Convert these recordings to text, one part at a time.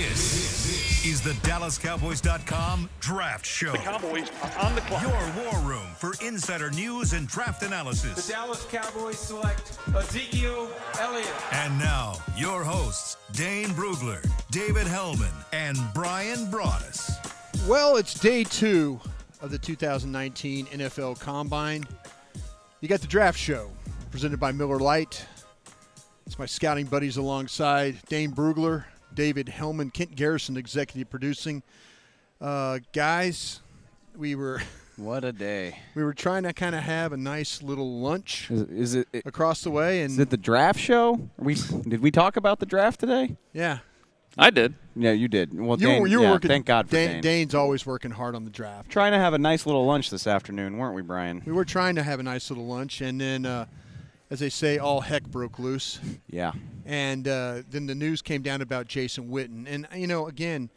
This is the DallasCowboys.com Draft Show. The Cowboys are on the clock. Your war room for insider news and draft analysis. The Dallas Cowboys select Ezekiel Elliott. And now, your hosts, Dane Brugler, David Hellman, and Brian Broaddus. Well, it's day 2 of the 2019 NFL Combine. You got the Draft Show, presented by Miller Lite. It's my scouting buddies alongside Dane Brugler, David Hellman, Kent Garrison, executive producing. Guys, what a day. We were trying to kind of have a nice little lunch Is it across the way. And is it the draft show? Did we talk about the draft today? Yeah. I did. Yeah, you did. Well, You Dane, were yeah, working. thank God for Dane. Dane's always working hard on the draft. Trying to have a nice little lunch this afternoon, weren't we, Brian? We were trying to have a nice little lunch, and then, as they say, all heck broke loose. Yeah. And then the news came down about Jason Witten. And, again,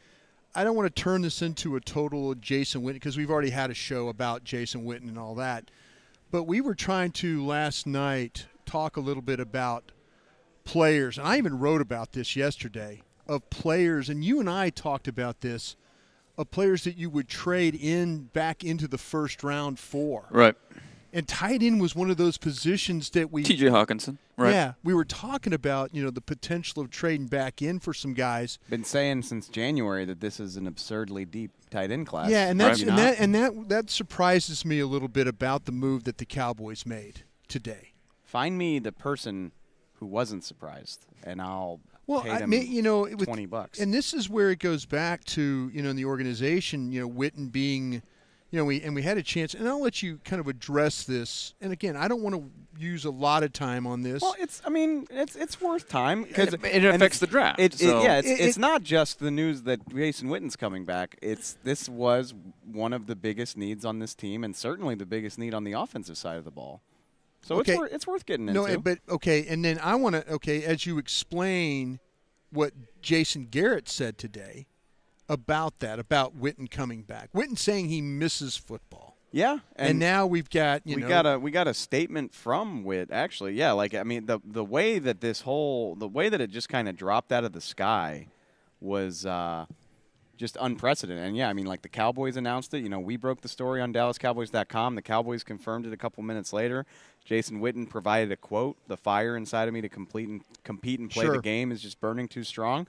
I don't want to turn this into a total Jason Witten because we've already had a show about Jason Witten and all that. But we were trying to, last night, talk a little bit about players. And I even wrote about this yesterday, of players, and you and I talked about this, of players that you would trade back into the first round for. Right. And tight end was one of those positions that we – T.J. Hawkinson. Right. Yeah, we were talking about, the potential of trading back in for some guys. Been saying since January that this is an absurdly deep tight end class. Yeah, and Right. that surprises me a little bit about the move that the Cowboys made today. Find me the person who wasn't surprised, and I'll pay them $20. And this is where it goes back to, in the organization, Witten being – we had a chance, and I'll let you kind of address this. And again, I don't want to use a lot of time on this. Well, it's worth time because it affects the draft. It's not just the news that Jason Witten's coming back. This was one of the biggest needs on this team, and certainly the biggest need on the offensive side of the ball. So it's worth getting into. No, but and then I want to as you explain what Jason Garrett said today about Witten coming back. Witten saying he misses football. Yeah, and now we've got we got a statement from Witt actually. Yeah, the way that it just kind of dropped out of the sky was just unprecedented. And yeah, the Cowboys announced it. We broke the story on DallasCowboys.com. The Cowboys confirmed it a couple minutes later. Jason Witten provided a quote: "The fire inside of me to compete and play the game is just burning too strong."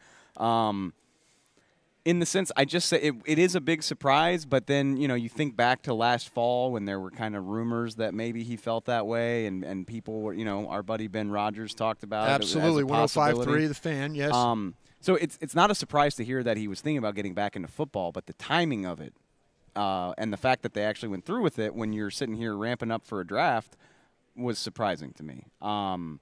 In the sense, I just say it is a big surprise, but then, you think back to last fall when there were kind of rumors that maybe he felt that way, and people were, our buddy Ben Rogers talked about Absolutely, it. Absolutely, 105.3, the fan, yes. So it's not a surprise to hear that he was thinking about getting back into football, but the timing of it and the fact that they actually went through with it when you're sitting here ramping up for a draft was surprising to me. And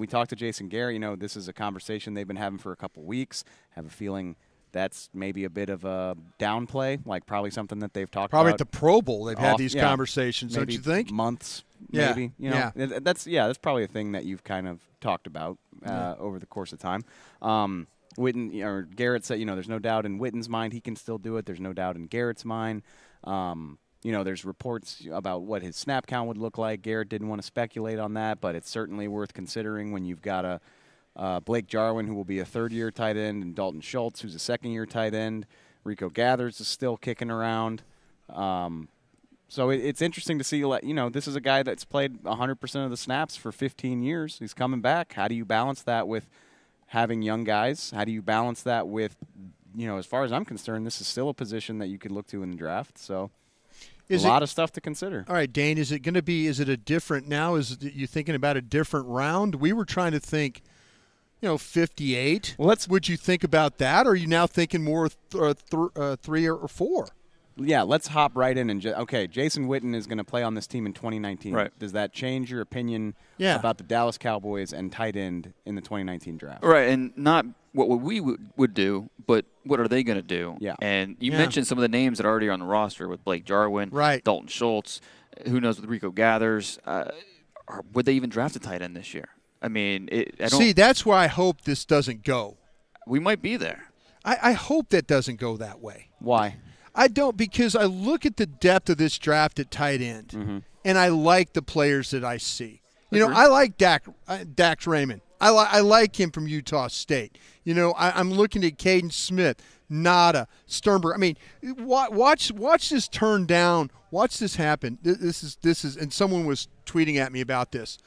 we talked to Jason Garrett. This is a conversation they've been having for a couple weeks. Have a feeling that's maybe a bit of a downplay, probably something that they've talked probably about. Probably at the Pro Bowl they've had these conversations, don't you think? Months, yeah. maybe. That's probably a thing that you've kind of talked about over the course of time. Witten or Garrett said, there's no doubt in Witten's mind he can still do it. There's no doubt in Garrett's mind. There's reports about what his snap count would look like. Garrett didn't want to speculate on that, but it's certainly worth considering when you've got a Blake Jarwin, who will be a third-year tight end, and Dalton Schultz, who's a second-year tight end. Rico Gathers is still kicking around. So it's interesting to see, this is a guy that's played 100% of the snaps for 15 years. He's coming back. How do you balance that with having young guys? How do you balance that with, as far as I'm concerned, this is still a position that you could look to in the draft. So a lot of stuff to consider. All right, Dane, is it a different now? Is you thinking about a different round? We were trying to think – 58. Would you think about that, or are you now thinking more 3 or 4? Yeah, let's hop right in. Jason Witten is going to play on this team in 2019. Right. Does that change your opinion about the Dallas Cowboys and tight end in the 2019 draft? Right, and not what we would do, but what are they going to do? Yeah. And you mentioned some of the names that are already on the roster with Blake Jarwin, right. Dalton Schultz, who knows with Rico Gathers. Would they even draft a tight end this year? That's where I hope this doesn't go. We might be there. I hope that doesn't go that way. Why? I don't, because I look at the depth of this draft at tight end, and I like the players that I see. I like Dax Raymond. I like him from Utah State. You know, I'm looking at Caden Smith, Nada, Sternberg. I mean, watch this turn down. Watch this happen. This is, and someone was tweeting at me about this.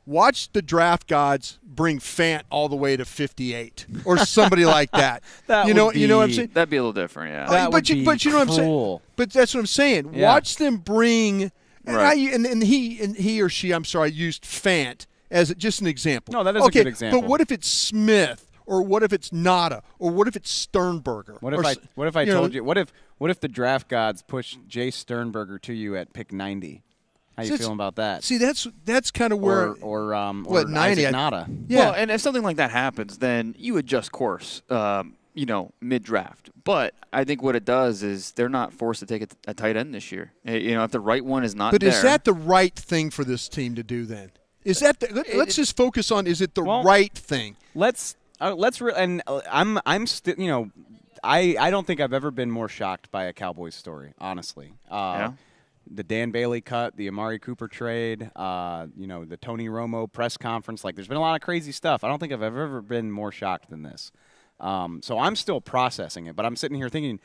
Watch the draft gods bring Fant all the way to 58 or somebody like that. You know what I'm saying? That'd be a little different, yeah. But you know what I'm saying? But that's what I'm saying. Yeah. Watch them bring Right. and he or she, I'm sorry, used Fant as just an example. No, that is a good example. But what if it's Smith, or what if it's Nada, or what if it's Sternberger? What if I told you? What if the draft gods push Jay Sternberger to you at pick 90? How you feeling about that? See, that's kind of where or 90 Isaac Nada. Yeah. Well, and if something like that happens, then you adjust course, mid-draft. But I think what it does is they're not forced to take a tight end this year. If the right one is not But there. is that the right thing for this team to do then? Is that let's just focus on, is it the right thing? I'm still, I don't think I've ever been more shocked by a Cowboys story, honestly. Yeah. The Dan Bailey cut, the Amari Cooper trade, the Tony Romo press conference. Like, there's been a lot of crazy stuff. I don't think I've ever been more shocked than this. So I'm still processing it, but I'm sitting here thinking,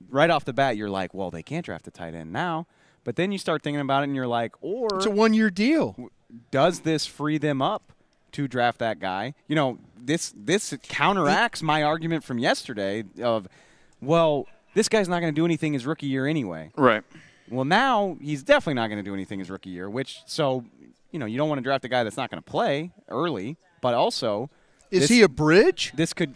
right off the bat, you're like, well, they can't draft a tight end now. But then you start thinking about it, and you're like, it's a 1-year deal. Does this free them up to draft that guy? This counteracts my argument from yesterday of, well, this guy's not going to do anything his rookie year anyway. Right. Well, now he's definitely not going to do anything his rookie year, you don't want to draft a guy that's not going to play early, but also is he a bridge? This could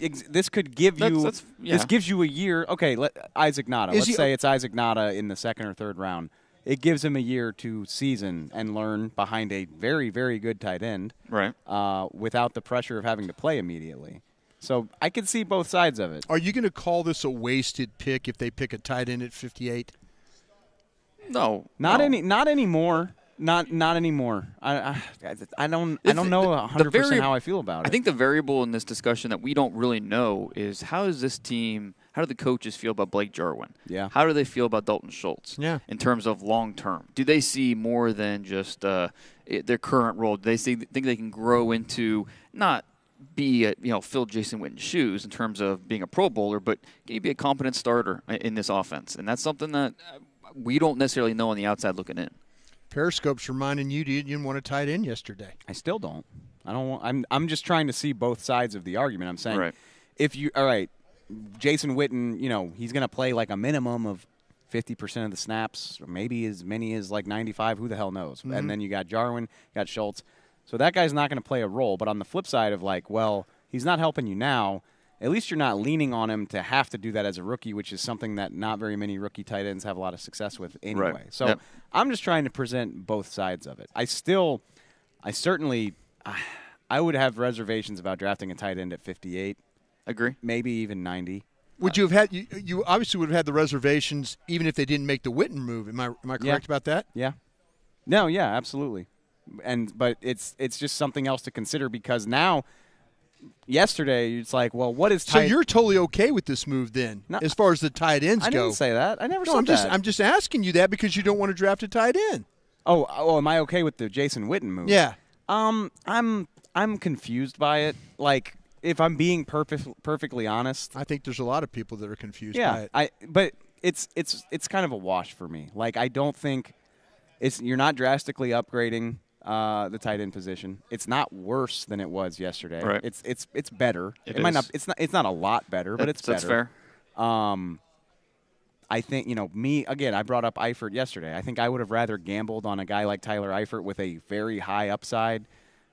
give you this gives you a year. Okay, Isaac Nada. Let's say it's Isaac Nada in the second or third round. It gives him a year to season and learn behind a very, very good tight end, right? Without the pressure of having to play immediately. So I could see both sides of it. Are you going to call this a wasted pick if they pick a tight end at 58? No, not anymore. Not anymore. I don't know 100% how I feel about it. I think the variable in this discussion that we don't really know is how do the coaches feel about Blake Jarwin? Yeah. How do they feel about Dalton Schultz? Yeah. In terms of long term, do they see more than just their current role? Do they think they can grow into not be fill Jason Witten's shoes in terms of being a Pro Bowler, but can he be a competent starter in this offense? And that's something that we don't necessarily know on the outside looking in. Periscope's reminding you didn't want a tight end yesterday. I still don't. I don't want. I'm just trying to see both sides of the argument. I'm saying, right. Jason Witten, he's going to play like a minimum of 50% of the snaps, or maybe as many as like 95. Who the hell knows? Mm-hmm. And then you got Jarwin, got Schultz. So that guy's not going to play a role. But on the flip side of he's not helping you now. At least you're not leaning on him to have to do that as a rookie, which is something that not very many rookie tight ends have a lot of success with anyway. Right. So I'm just trying to present both sides of it. I would have reservations about drafting a tight end at 58. Agree. Maybe even 90. Would you have had you obviously would have had the reservations even if they didn't make the Witten move? Am I correct about that? Yeah. No, yeah, absolutely. But it's just something else to consider because now yesterday it's like, well, what is tight? So you're totally okay with this move then, as far as the tight ends go? I didn't say that. I never said that. I'm just asking you that because you don't want to draft a tight end. Oh, am I okay with the Jason Witten move? Yeah. I'm confused by it. Like, if I'm being perfectly honest, I think there's a lot of people that are confused by it. But it's kind of a wash for me. Like, I don't think you're not drastically upgrading the tight end position. It's not worse than it was yesterday. Right. It's better. It might is. not. It's not a lot better, but it's better. That's fair. I think me again. I brought up Eifert yesterday. I think I would have rather gambled on a guy like Tyler Eifert with a very high upside.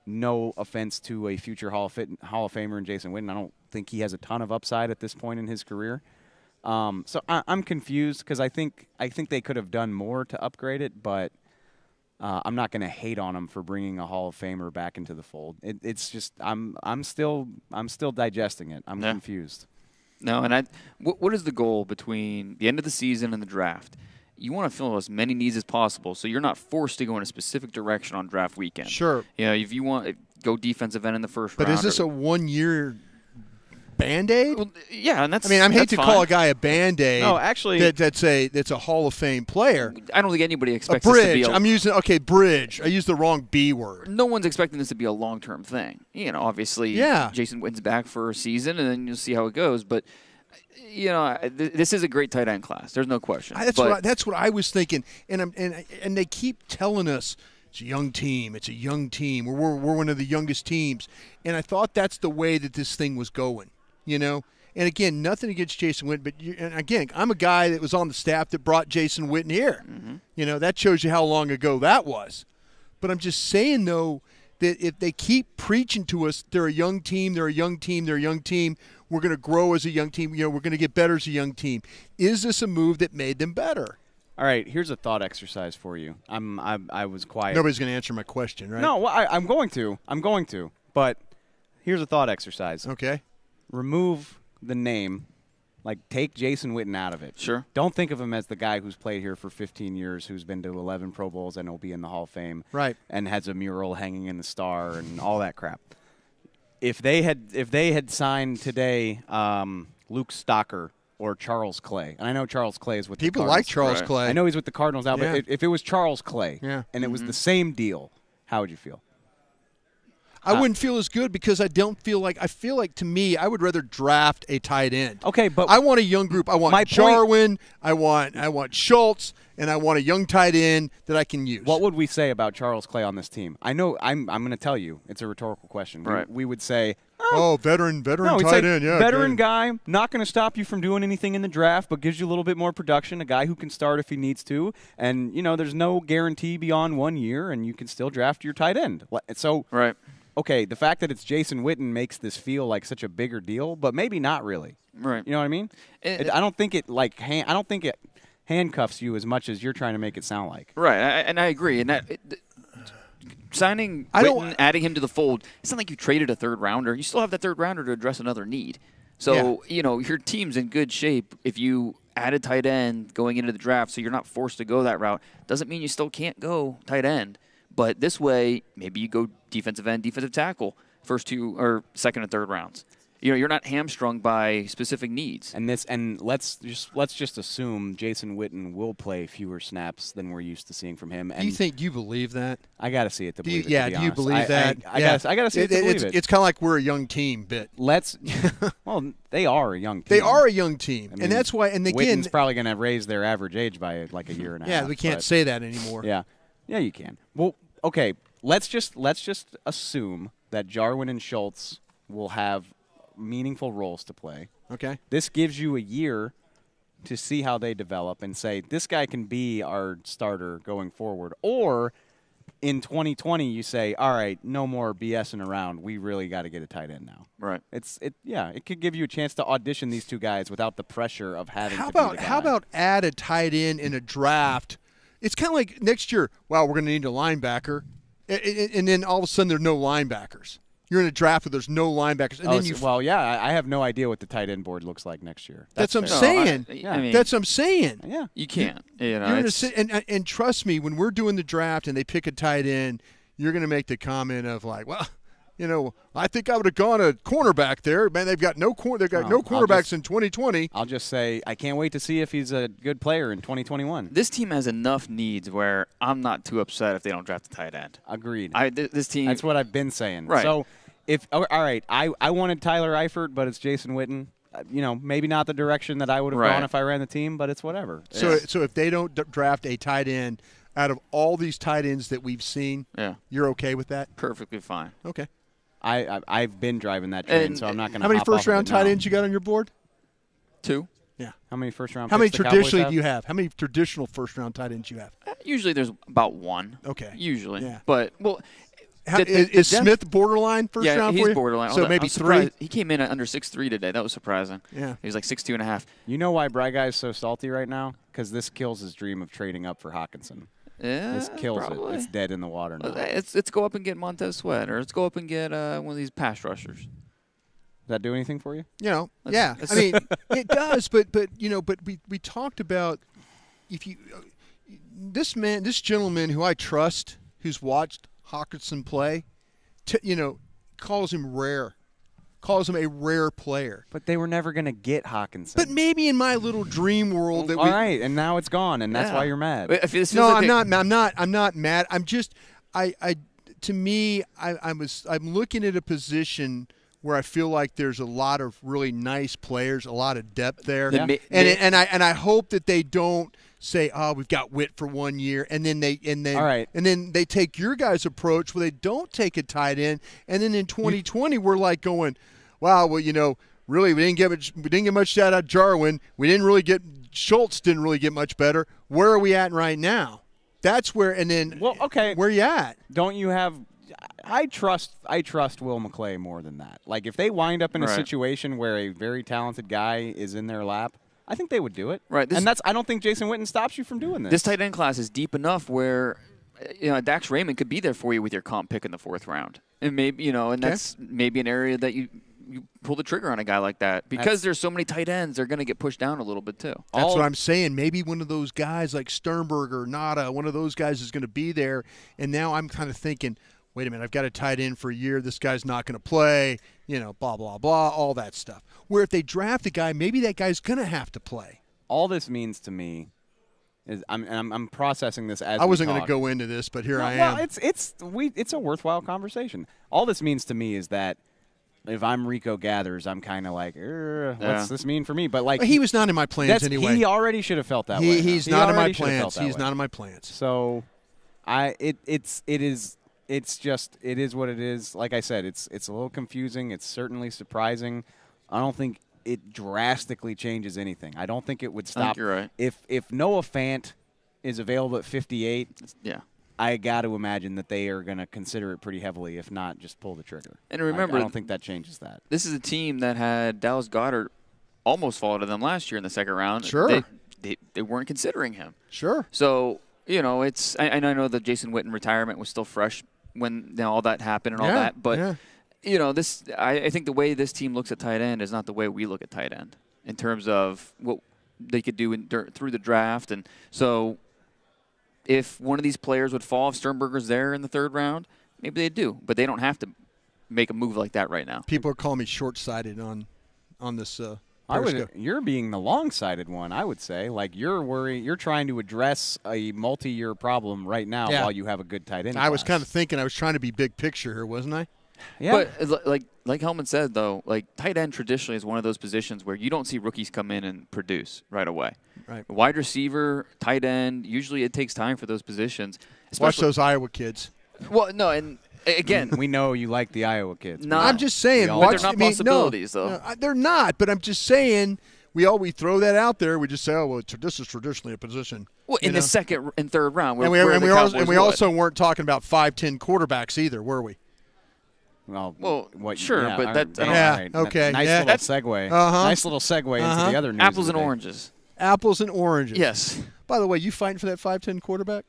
No offense to a future Hall of Famer in Jason Witten. I don't think he has a ton of upside at this point in his career. So I'm confused because I think they could have done more to upgrade it, but I'm not going to hate on them for bringing a Hall of Famer back into the fold. It's just I'm still digesting it. I'm confused. No, and what is the goal between the end of the season and the draft? You want to fill as many needs as possible, so you're not forced to go in a specific direction on draft weekend. Sure. If you want go defensive end in the first round. But is this a 1-year Band-Aid? Well, yeah, and that's. I mean, I hate to fine. call a guy a Band-Aid. No, actually, that's a Hall of Fame player. I don't think anybody A expects this to be bridge. Bridge. I used the wrong B word. No one's expecting this to be a long-term thing. Obviously, Jason Witten's back for a season, and then you'll see how it goes. But this is a great tight end class. There's no question. That's what I was thinking. And they keep telling us it's a young team. It's a young team. We're one of the youngest teams. And I thought that's the way that this thing was going. And again, nothing against Jason Witten, but again, I'm a guy that was on the staff that brought Jason Witten here. Mm-hmm. That shows you how long ago that was. But I'm just saying, though, that if they keep preaching to us, they're a young team, they're a young team, they're a young team, we're going to grow as a young team, we're going to get better as a young team. Is this a move that made them better? All right, here's a thought exercise for you. I was quiet. Nobody's going to answer my question, right? No, well, I'm going to. But here's a thought exercise. Okay. Remove the name. Like, take Jason Witten out of it. Sure. Don't think of him as the guy who's played here for 15 years, who's been to 11 Pro Bowls and will be in the Hall of Fame. Right. And has a mural hanging in the Star and all that crap. If they had signed today Luke Stocker or Charles Clay, and I know Charles Clay is with the Cardinals. People like Charles Clay. I know he's with the Cardinals now, but if it was Charles Clay and it was the same deal, how would you feel? I wouldn't feel as good because I feel like to me, I would rather draft a tight end. Okay, but I want a young group. I want Jarwin, I want Schultz, and I want a young tight end that I can use. What would we say about Charles Clay on this team? I know I'm going to tell you. It's a rhetorical question. Right. We would say, veteran no, tight end, yeah. Veteran good. guy, not going to stop you from doing anything in the draft, but gives you a little bit more production, a guy who can start if he needs to. And, there's no guarantee beyond 1 year, and you can still draft your tight end. So, right. Okay, the fact that it's Jason Witten makes this feel like such a bigger deal, but maybe not really. Right. You know what I mean? I don't think it handcuffs you as much as you're trying to make it sound like. Right, and I agree. And signing Witten, adding him to the fold, it's not like you traded a third rounder. You still have that third rounder to address another need. So, your team's in good shape if you add a tight end going into the draft, so you're not forced to go that route. Doesn't mean you still can't go tight end. But this way, maybe you go defensive end, defensive tackle, first two or second and third rounds. You're not hamstrung by specific needs. And let's just assume Jason Witten will play fewer snaps than we're used to seeing from him. And Do you believe that? I got to see it to believe it. Yeah, do you believe that? I got to see it to believe it. It's kind of like we're a young team, but well, they are a young team. They are a young team, I mean, and that's why. And again, Witten's probably going to raise their average age by like a year and a half. Yeah, we can't say that anymore. Yeah, you can. Well, okay, let's just assume that Jarwin and Schultz will have meaningful roles to play. Okay. This gives you a year to see how they develop and say, this guy can be our starter going forward. Or in 2020, you say, all right, no more BSing around. We really got to get a tight end now. Right. It could give you a chance to audition these two guys without the pressure of having how to be the guy. How about add a tight end in a draft? It's kind of like next year, wow, we're going to need a linebacker. And then all of a sudden there's no linebackers. You're in a draft where there's no linebackers. And I have no idea what the tight end board looks like next year. That's what I'm saying. I mean, that's what I'm saying. Yeah. You can't. And trust me, when we're doing the draft and they pick a tight end, you're going to make the comment of like, well, I think I would have gone a cornerback there. Man, they've got no cornerbacks in 2020. I'll just say I can't wait to see if he's a good player in 2021. This team has enough needs where I'm not too upset if they don't draft a tight end. Agreed. This team. That's what I've been saying. Right. So all right, I wanted Tyler Eifert, but it's Jason Witten. Maybe not the direction that I would have gone if I ran the team, but it's whatever. So if they don't draft a tight end out of all these tight ends that we've seen, you're okay with that? Perfectly fine. Okay. I've been driving that train, so I'm not going to. How many first-round tight ends you got on your board? 2. Yeah. How many first-round? How many traditionally do you have? How many traditional first-round tight ends you have? Usually there's about 1. Okay. Usually. Yeah. But is Smith borderline first round for you? Yeah, he's borderline. So maybe 3. He came in at under 6'3" today. That was surprising. Yeah. He was like 6'2.5". You know why Bry Guy is so salty right now? Because this kills his dream of trading up for Hawkinson. Yeah, this kills probably. it. It's dead in the water now. Let's go up and get Montez Sweat, or let's go up and get one of these pass rushers. Does that do anything for you? I mean, it does, but we talked about this gentleman who I trust, who's watched Hawkinson play, calls him rare. calls him a rare player. But they were never going to get Hawkinson. But maybe in my little dream world that all right, and now it's gone, and that's why you're mad. I'm not mad. I'm just to me, I'm looking at a position where I feel like there's a lot of really nice players, a lot of depth there, and I hope that they don't say, "Oh, we've got Witt for 1 year," and then they take your guys' approach where they don't take a tight end, and then in 2020 we're like going, "Wow, well, really we didn't get much out of Jarwin. We didn't really get Schultz. Didn't really get much better. Where are we at right now?" That's where, and then where you at? Don't you have? I trust Will McClay more than that. Like if they wind up in a situation where a very talented guy is in their lap, I think they would do it. Right. I don't think Jason Witten stops you from doing this. This tight end class is deep enough where Dax Raymond could be there for you with your comp pick in the 4th round, and maybe that's maybe an area that you pull the trigger on a guy like that because there's so many tight ends, they're going to get pushed down a little bit too. That's what I'm saying. Maybe one of those guys like Sternberger, Nada, one of those guys is going to be there. And now I'm kind of thinking, wait a minute, I've got a tight end for a year. This guy's not going to play, blah, blah, blah, all that stuff. Where if they draft a guy, maybe that guy's going to have to play. All this means to me is I'm processing this as I wasn't going to go into this, but here I am. Well, it's a worthwhile conversation. All this means to me is that if I'm Rico Gathers, I'm kind of like, what's this mean for me? But he was not in my plans anyway. He already should have felt that way. He's not in my plans. He's not in my plans. So, it is what it is. Like I said, it's a little confusing. It's certainly surprising. I don't think it drastically changes anything. I don't think it would stop. I think you're right. If Noah Fant is available at 58, I got to imagine that they are going to consider it pretty heavily, if not just pull the trigger. And remember, I don't think that changes that. This is a team that had Dallas Goedert almost fall to them last year in the 2nd round. Sure. They weren't considering him. Sure. So, it's – I know that Jason Witten retirement was still fresh when all that happened and all that. But, I think the way this team looks at tight end is not the way we look at tight end in terms of what they could do through the draft. And so – if one of these players would fall, if Sternberger's there in the 3rd round, maybe they do. But they don't have to make a move like that right now. People are calling me short-sighted on this. You're being the long-sighted one, I would say. Like you're trying to address a multi-year problem right now while you have a good tight end. I was kind of thinking I was trying to be big picture here, wasn't I? Yeah. But like Hellman said, though, tight end traditionally is one of those positions where you don't see rookies come in and produce right away. Right. Wide receiver, tight end, usually it takes time for those positions. Watch those Iowa kids. Well, no, and again, we know you like the Iowa kids. I'm just saying. They're not possibilities, though. No, they're not, but I'm just saying we throw that out there. We just say, this is traditionally a position. Well, in the 2nd and 3rd round. And we also weren't talking about 5'10" quarterbacks either, were we? Well, sure, but that. Right. Okay. Nice little segue. Nice little segue into the other news. Apples and oranges. Apples and oranges. Yes. By the way, you fighting for that 5'10" quarterback?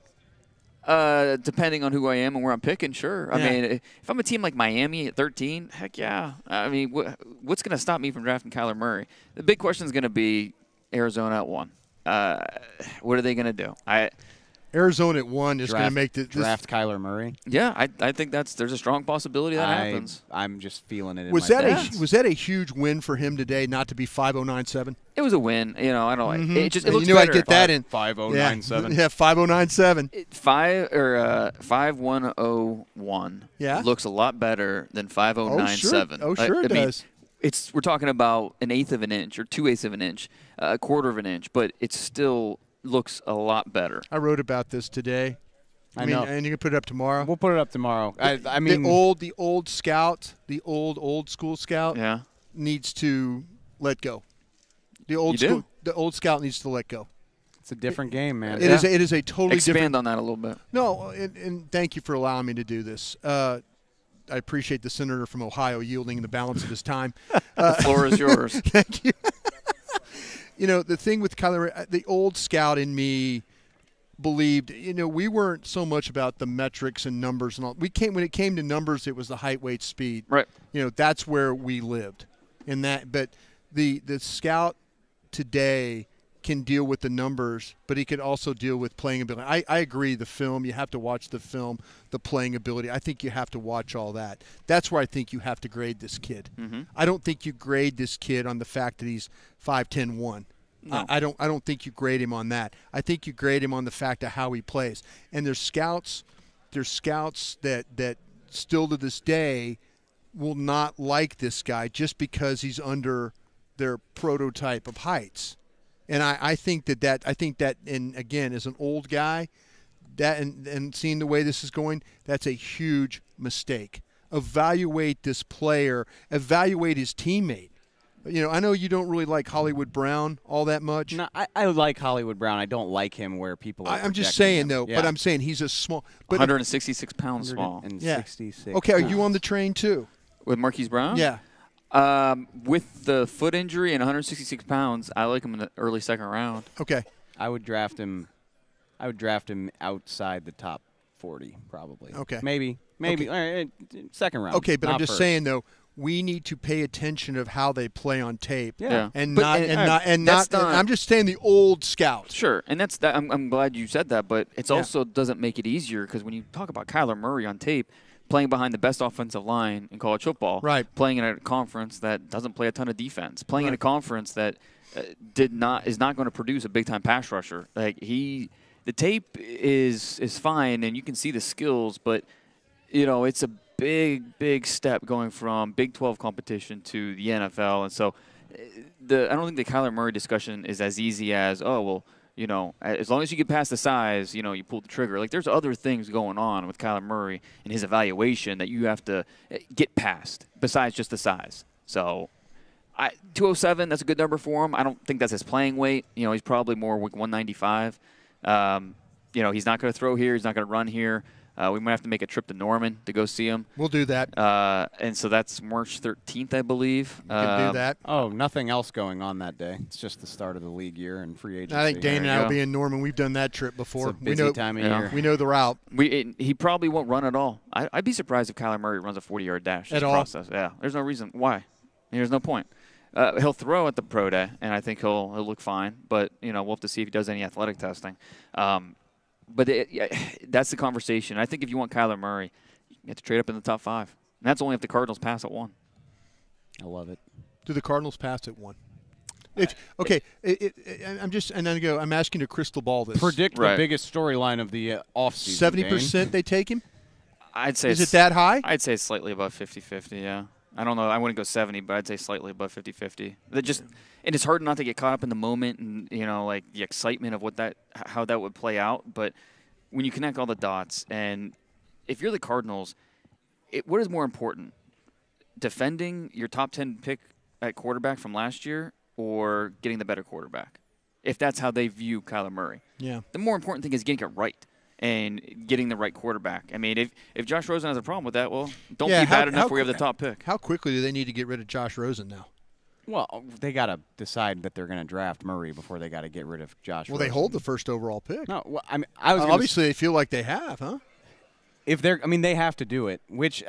Depending on who I am and where I'm picking, sure. I mean, if I'm a team like Miami at 13, heck yeah. I mean, what's going to stop me from drafting Kyler Murray? The big question is going to be Arizona at 1. What are they going to do? Arizona at 1 is going to make the draft Kyler Murray. Yeah, I think there's a strong possibility that happens. I'm just feeling it. Was that a huge win for him today? Not to be 5097. It was a win. I don't like it. Just it looks better. I'd get that in 5097. Yeah, 5097. 5101. Yeah, looks a lot better than 5097. Oh sure it does. We're talking about 1/8 of an inch or 2/8 of an inch, a quarter of an inch, but it's still looks a lot better. I wrote about this today. I mean, and you can put it up tomorrow. We'll put it up tomorrow. I mean, the old scout, the old school scout, needs to let go. The old scout needs to let go. It's a different game, man. It is a totally different. Expand on that a little bit. No, and thank you for allowing me to do this. I appreciate the senator from Ohio yielding the balance of his time. The floor is yours. Thank you. The thing with Kyler, the old scout in me believed, we weren't so much about the metrics and numbers and all. When it came to numbers, it was the height, weight, speed. Right. That's where we lived. But the scout today can deal with the numbers, but he could also deal with playing ability. I agree. The film, you have to watch the film, the playing ability. I think you have to watch all that. That's where I think you have to grade this kid. Mm-hmm. I don't think you grade this kid on the fact that he's 5'10", 1. No. I don't think you grade him on that. I think you grade him on the fact of how he plays. And there's scouts that still to this day will not like this guy just because he's under their prototype of heights. And I think that, and again, as an old guy, that and seeing the way this is going, that's a huge mistake. Evaluate this player. Evaluate his teammate. You know, I know you don't really like Hollywood Brown all that much. No, I like Hollywood Brown. I don't like him where people are I'm just projecting saying, him. though, Yeah. but I'm saying he's a small. But 166 pounds small. 166. Okay, are you on the train too? With Marquise Brown? Yeah. With the foot injury and 166 pounds, I like him in the early second round. Okay. I would draft him outside the top 40, probably. Okay. Maybe. Okay. All right, second round. Okay, but I'm not just first. saying, though, we need to pay attention of how they play on tape. Yeah. And But- not and- and not and that's not, not- I'm just saying the old scouts. Sure, and that's that. I'm glad you said that, but it also doesn't make it easier because when you talk about Kyler Murray on tape, playing behind the best offensive line in college football, Right. playing in a conference that doesn't play a ton of defense, playing in a Right. conference that is not going to produce a big time pass rusher. Like the tape is fine, and you can see the skills, but it's a big step going from Big 12 competition to the NFL, and so I don't think the Kyler Murray discussion is as easy as as long as you get past the size, you pull the trigger. Like there's other things going on with Kyler Murray and his evaluation that you have to get past besides just the size. So 207, that's a good number for him. I don't think that's his playing weight. He's probably more 195. He's not going to throw here. He's not going to run here. We might have to make a trip to Norman to go see him. We'll do that. And so that's March 13th, I believe. We can do that. Oh, nothing else going on that day. It's just the start of the league year and free agency. I think Dane and you I will go. be in Norman. We've done that trip before. It's a busy time of year. We know the route. He probably won't run at all. I'd be surprised if Kyler Murray runs a 40-yard dash. At all? Process. Yeah, there's no reason why. There's no point. He'll throw at the pro day, and I think he'll look fine. But we'll have to see if he does any athletic testing. But that's the conversation. I think if you want Kyler Murray, you have to trade up in the top 5. And that's only if the Cardinals pass at 1. I love it. Do the Cardinals pass at 1? I'm asking to crystal ball this. Predict Right. the biggest storyline of the offseason. 70% they take him? I'd say Is it that high? I'd say it's slightly above 50-50, yeah. I don't know. I wouldn't go 70, but I'd say slightly above 50-50. And it's hard not to get caught up in the moment and, like the excitement of how that would play out. But when you connect all the dots, and if you're the Cardinals, what is more important? Defending your top 10 pick at quarterback from last year or getting the better quarterback? If that's how they view Kyler Murray. Yeah. The more important thing is getting it right and getting the right quarterback. I mean, if Josh Rosen has a problem with that, well, don't be bad enough where you have the top pick. How quickly do they need to get rid of Josh Rosen now? Well, they got to decide that they're going to draft Murray before they got to get rid of Josh Well, Rosen. they hold the first overall pick. No, well, I was obviously they feel like they have, huh? If they're, they have to do it, which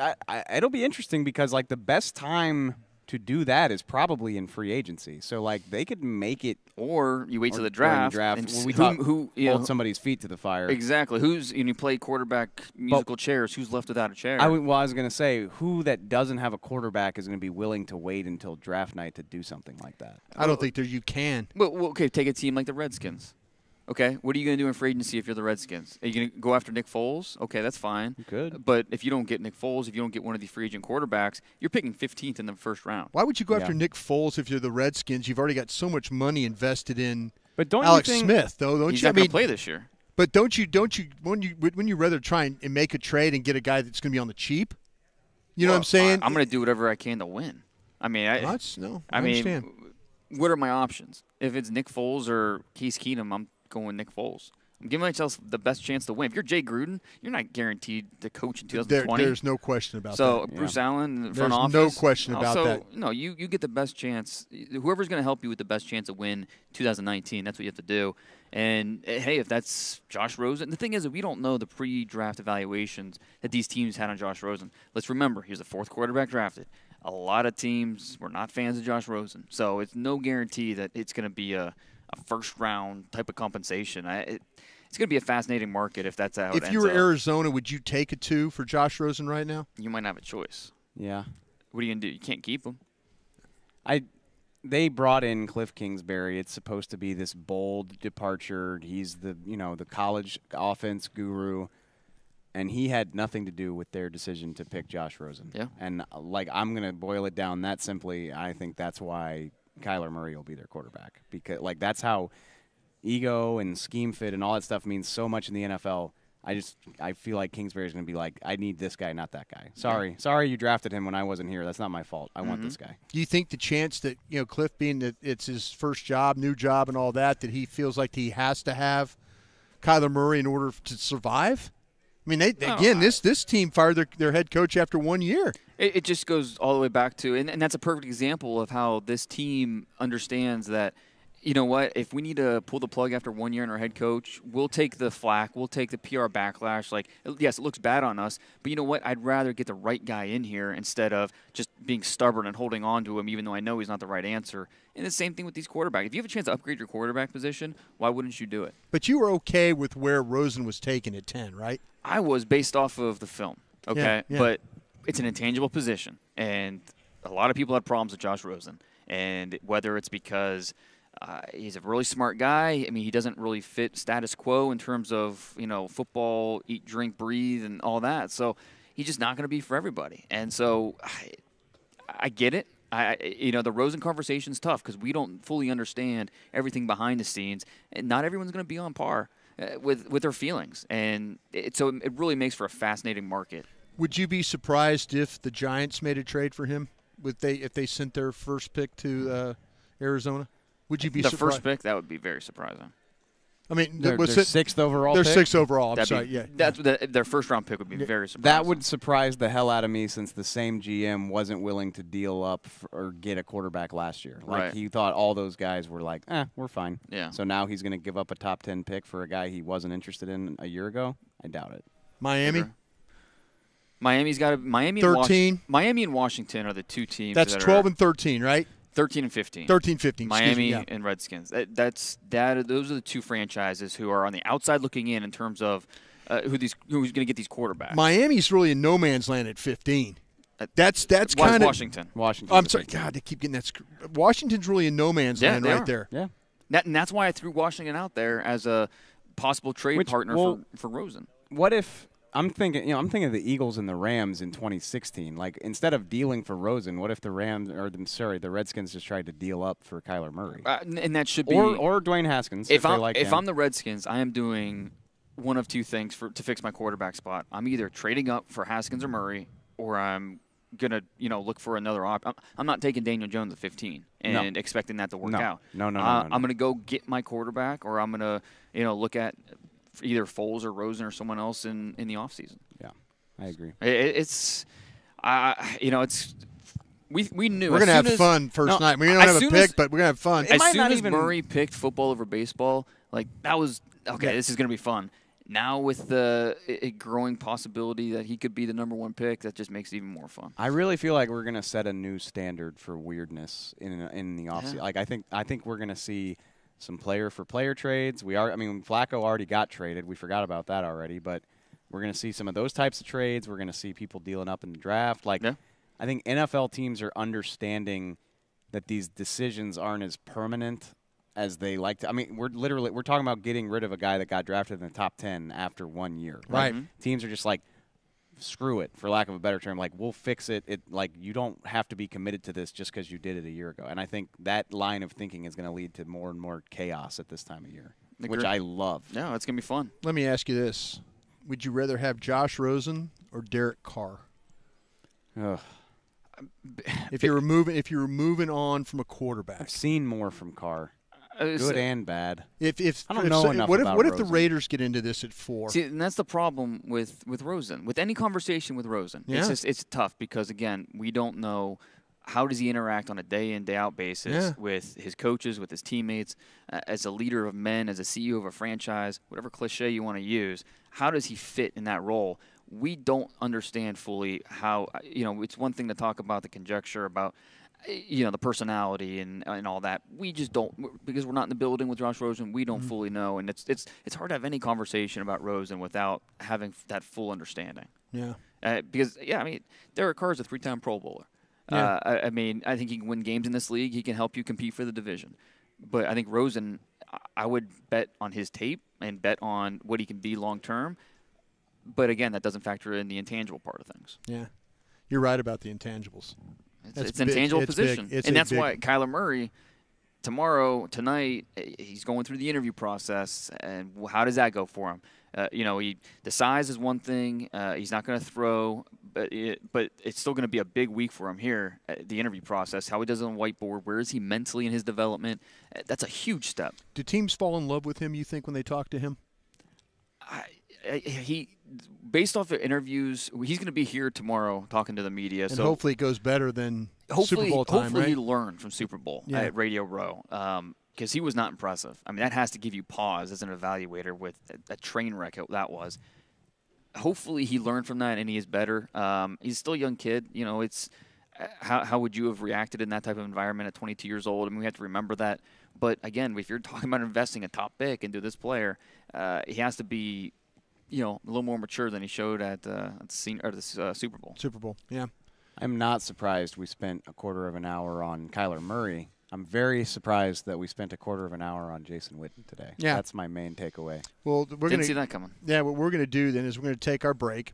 it'll be interesting because the best time to do that is probably in free agency. So they could make it, or you wait till the during draft. And And who hold somebody's feet to the fire. Exactly. You play quarterback musical chairs. Who's left without a chair? I was going to say, who that doesn't have a quarterback is going to be willing to wait until draft night to do something like that? I don't think you can. Well, okay, take a team like the Redskins. Okay, what are you going to do in free agency if you're the Redskins? Are you going to go after Nick Foles? Okay, that's fine. You could. But if you don't get Nick Foles, if you don't get one of the free agent quarterbacks, you're picking 15th in the first round. Why would you go after Nick Foles if you're the Redskins? You've already got so much money invested in But Alex Smith, though, don't He's you? not going to play this year. But don't you wouldn't you rather try and make a trade and get a guy that's going to be on the cheap? You know what I'm saying? I'm going to do whatever I can to win. I mean, I understand. What are my options? If it's Nick Foles or Case Keenum, I'm going Nick Foles. I'm giving myself the best chance to win. If you're Jay Gruden, you're not guaranteed to coach in 2020. There's no question about that. So Bruce Allen, the front office. There's no question about that. No, you get the best chance. Whoever's going to help you with the best chance to win 2019, that's what you have to do. And, hey, if that's Josh Rosen. The thing is that we don't know the pre-draft evaluations that these teams had on Josh Rosen. Let's remember, he was the 4th quarterback drafted. A lot of teams were not fans of Josh Rosen. So it's no guarantee that it's going to be a a first-round type of compensation. It's going to be a fascinating market if that's how it ends up. If you were Arizona, would you take a 2 for Josh Rosen right now? You might not have a choice. Yeah. What are you going to do? You can't keep him. They brought in Cliff Kingsbury. It's supposed to be this bold departure. He's the college offense guru, and he had nothing to do with their decision to pick Josh Rosen. Yeah. And I'm going to boil it down that simply. I think that's why Kyler Murray will be their quarterback, because that's how ego and scheme fit and all that stuff means so much in the NFL. I feel like Kingsbury's going to be like, I need this guy, not that guy. Sorry you drafted him when I wasn't here. That's not my fault. I want this guy. Do you think the chance that, Cliff, being that it's his first job, new job and all that he feels like he has to have Kyler Murray in order to survive? I mean, this team fired their head coach after 1 year. It just goes all the way back to, and that's a perfect example of how this team understands that, you know what, if we need to pull the plug after 1 year in our head coach, we'll take the flack, we'll take the PR backlash. Like, yes, it looks bad on us, but you know what, I'd rather get the right guy in here instead of just being stubborn and holding on to him even though I know he's not the right answer. And the same thing with these quarterbacks. If you have a chance to upgrade your quarterback position, why wouldn't you do it? But you were okay with where Rosen was taken at 10, right? I was, based off of the film, okay? Yeah. But it's an intangible position, and a lot of people have problems with Josh Rosen. And whether it's because he's a really smart guy. I mean, he doesn't really fit status quo in terms of, football, eat, drink, breathe, and all that. So he's just not going to be for everybody. And so I get it. The Rosen conversation's tough because we don't fully understand everything behind the scenes, and not everyone's going to be on par with their feelings. And so it really makes for a fascinating market. Would you be surprised if the Giants made a trade for him? If they sent their first pick to Arizona? Would you be surprised? The first pick, that would be very surprising. I mean, their sixth overall their pick? Sixth overall. Their first-round pick would be very surprising. That would surprise the hell out of me since the same GM wasn't willing to deal up or get a quarterback last year. Right. He thought all those guys were like, we're fine. Yeah. So now he's going to give up a top 10 pick for a guy he wasn't interested in a year ago? I doubt it. Miami? Sure. Miami's got Miami 13. Miami and Washington are the two teams. That's that 12 and 13, right? 13 and 15. 13-15. Miami yeah. and Redskins. Those are the two franchises who are on the outside looking in terms of who's going to get these quarterbacks. Miami's really in no man's land at 15. That's kind of Washington. I'm sorry. God, they keep getting that. Washington's really in no man's land right there. Yeah. And that's why I threw Washington out there as a possible trade partner for Rosen. What if I'm thinking of the Eagles and the Rams in 2016. Like, instead of dealing for Rosen, what if the Redskins just tried to deal up for Kyler Murray? And that should be or Dwayne Haskins. If I'm the Redskins, I am doing one of two things to fix my quarterback spot. I'm either trading up for Haskins or Murray, or I'm gonna look for another option. I'm not taking Daniel Jones at 15 and expecting that to work out. No. I'm gonna go get my quarterback, or I'm gonna look at either Foles or Rosen or someone else in the offseason. Yeah, I agree. We knew we're gonna have fun first night. We don't have a pick, but we're gonna have fun. As soon as Murray picked football over baseball, that was okay. This is gonna be fun. Now with a growing possibility that he could be the number one pick, that just makes it even more fun. I really feel like we're gonna set a new standard for weirdness in the offseason. Yeah. Like I think we're gonna see some player-for-player trades. Flacco already got traded. We forgot about that already, but we're going to see some of those types of trades. We're going to see people dealing up in the draft. I think NFL teams are understanding that these decisions aren't as permanent as they like to. I mean, we're talking about getting rid of a guy that got drafted in the top 10 after 1 year. Right. Teams are just like, screw it, for lack of a better term. We'll fix it. You don't have to be committed to this just because you did it a year ago. And I think that line of thinking is going to lead to more and more chaos at this time of year, which I love. No, it's going to be fun. Let me ask you this. Would you rather have Josh Rosen or Derek Carr? Ugh. If you were moving on from a quarterback. I've seen more from Carr. Good and bad. I don't know enough about What if the Raiders get into this at 4? See, and that's the problem with Rosen. With any conversation with Rosen, it's tough because, again, we don't know how does he interact on a day-in, day-out basis with his coaches, with his teammates, as a leader of men, as a CEO of a franchise, whatever cliche you want to use. How does he fit in that role? We don't understand fully how, it's one thing to talk about the conjecture about the personality and all that. We just don't, because we're not in the building with Josh Rosen. We don't fully know, and it's hard to have any conversation about Rosen without having that full understanding. Yeah. Because Derek Carr is a 3-time Pro Bowler. Yeah. I think he can win games in this league. He can help you compete for the division. But I think Rosen, I would bet on his tape and bet on what he can be long term. But again, that doesn't factor in the intangible part of things. Yeah, you're right about the intangibles. It's an intangible position, and that's why Kyler Murray tonight, he's going through the interview process, and how does that go for him? The size is one thing. He's not going to throw, but it's still going to be a big week for him here at the interview process. How he does it on the whiteboard, where is he mentally in his development? That's a huge step. Do teams fall in love with him, you think, when they talk to him? Based off the interviews, he's going to be here tomorrow talking to the media. And so hopefully it goes better than Super Bowl time, hopefully right? he learned from Super Bowl at Radio Row, because he was not impressive. I mean, that has to give you pause as an evaluator with a train wreck that was. Hopefully he learned from that and he is better. He's still a young kid. It's how would you have reacted in that type of environment at 22 years old? I mean, we have to remember that. But again, if you're talking about investing a top pick into this player, he has to be a little more mature than he showed at the Super Bowl. Super Bowl, yeah. I'm not surprised we spent a quarter of an hour on Kyler Murray. I'm very surprised that we spent a quarter of an hour on Jason Witten today. Yeah. That's my main takeaway. Well, Didn't see that coming. Yeah, what we're going to do then is we're going to take our break,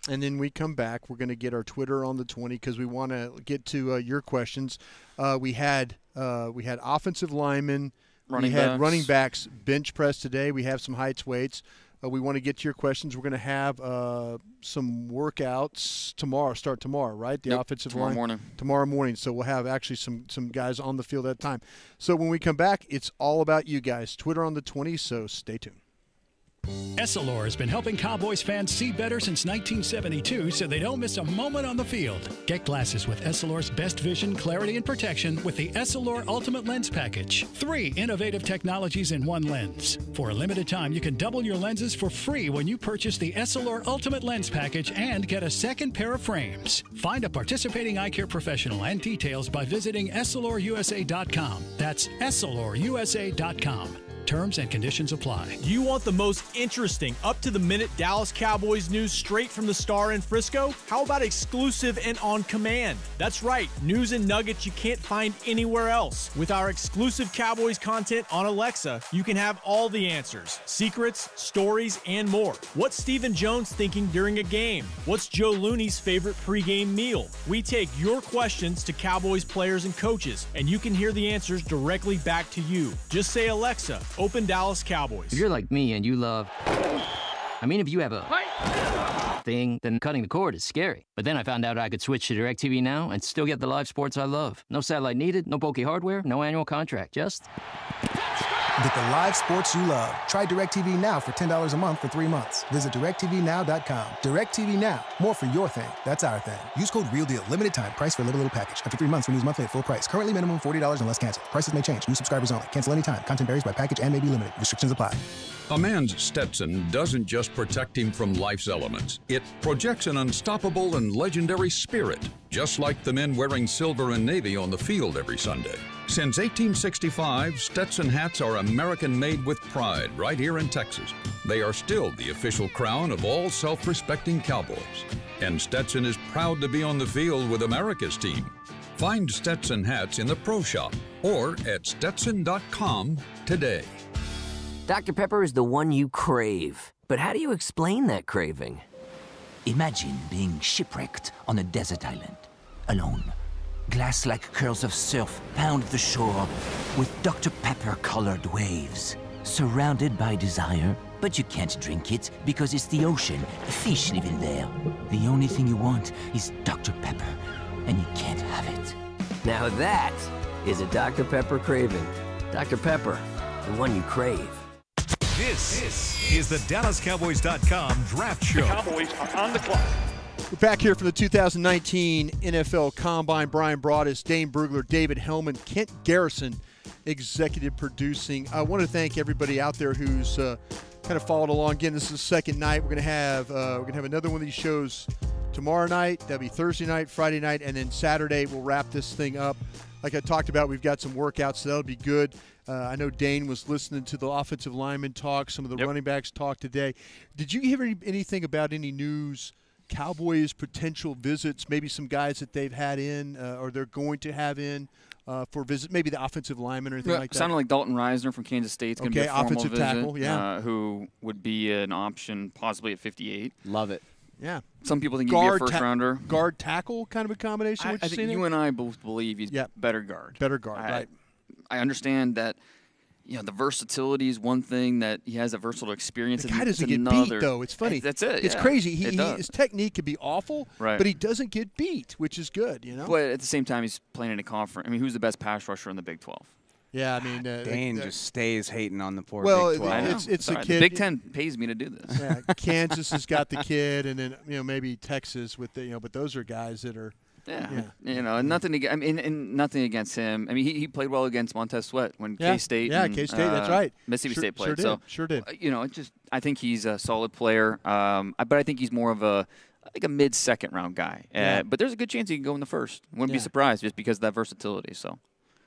and then we come back. We're going to get our Twitter on the 20 because we want to get to your questions. We had offensive linemen. Running backs bench press today. We have some heights, weights. We want to get to your questions. We're going to have some workouts tomorrow. Start tomorrow, right? The offensive line tomorrow morning. So we'll have actually some guys on the field at that time. So when we come back, it's all about you guys. Twitter on the 20. So stay tuned. Essilor has been helping Cowboys fans see better since 1972 so they don't miss a moment on the field. Get glasses with Essilor's best vision, clarity, and protection with the Essilor Ultimate Lens Package. 3 innovative technologies in one lens. For a limited time, you can double your lenses for free when you purchase the Essilor Ultimate Lens Package and get a second pair of frames. Find a participating eye care professional and details by visiting EssilorUSA.com. That's EssilorUSA.com. Terms and conditions apply. You want the most interesting, up-to-the-minute Dallas Cowboys news straight from the Star in Frisco? How about exclusive and on command? That's right, news and nuggets you can't find anywhere else. With our exclusive Cowboys content on Alexa, you can have all the answers, secrets, stories, and more. What's Stephen Jones thinking during a game? What's Joe Looney's favorite pregame meal? We take your questions to Cowboys players and coaches, and you can hear the answers directly back to you. Just say, Alexa, open Dallas Cowboys. If you're like me and you love... if you have a thing, then cutting the cord is scary. But then I found out I could switch to DirecTV Now and still get the live sports I love. No satellite needed, no bulky hardware, no annual contract, just... Get the live sports you love. Try DirecTV Now for $10 a month for 3 months. Visit DirecTVNow.com. DirecTV Now. More for your thing. That's our thing. Use code REALDEAL. Limited time. Price for little package. After 3 months, renews monthly at full price. Currently minimum $40 unless canceled. Prices may change. New subscribers only. Cancel anytime. Content varies by package and may be limited. Restrictions apply. A man's Stetson doesn't just protect him from life's elements. It projects an unstoppable and legendary spirit, just like the men wearing silver and navy on the field every Sunday. Since 1865, Stetson hats are American-made with pride right here in Texas. They are still the official crown of all self-respecting Cowboys. And Stetson is proud to be on the field with America's team. Find Stetson hats in the Pro Shop or at Stetson.com today. Dr. Pepper is the one you crave. But how do you explain that craving? Imagine being shipwrecked on a desert island, alone. Glass-like curls of surf pound the shore with Dr. Pepper-colored waves. Surrounded by desire, but you can't drink it because it's the ocean. Fish live in there. The only thing you want is Dr. Pepper, and you can't have it. Now that is a Dr. Pepper craving. Dr. Pepper, the one you crave. This is the DallasCowboys.com Draft Show. The Cowboys are on the clock. We're back here for the 2019 NFL Combine. Brian Broaddus, Dane Brugler, David Hellman, Kent Garrison, executive producing. I want to thank everybody out there who's kind of followed along. Again, this is the second night. We're gonna have another one of these shows tomorrow night. That'll be Thursday night, Friday night, and then Saturday we'll wrap this thing up. like I talked about, we've got some workouts, so that'll be good. I know Dane was listening to the offensive lineman talk, some of the running backs talk today. Did you hear anything about any news, Cowboys potential visits, maybe some guys that they've had in or they're going to have in for visit, maybe the offensive lineman or anything like that? Sounded like Dalton Reisner from Kansas State's going to be a formal offensive visit, tackle, who would be an option possibly at 58. Love it. Yeah. Some people think he'd be a first-rounder. Guard tackle kind of a combination? I think you and I both believe he's better guard. Better guard, right. I understand that, the versatility is one thing, that he has a versatile experience. The guy doesn't get beat, though. It's funny. That's it. It's crazy. His technique could be awful, but he doesn't get beat, which is good, But at the same time, he's playing in a conference. I mean, who's the best pass rusher in the Big 12? Yeah, I mean, Dane just stays hating on the poor Big 12. Well, it's a kid. The Big 10 pays me to do this. Yeah, Kansas has got the kid, and then maybe Texas with the but those are guys that are. Yeah. Nothing. And nothing against him. I mean, he played well against Montez Sweat when K-State. Yeah, K-State. That's right. Mississippi State played. Sure did. I think he's a solid player. But I think he's more of a mid-second round guy. But there's a good chance he can go in the first. Wouldn't be surprised just because of that versatility. So.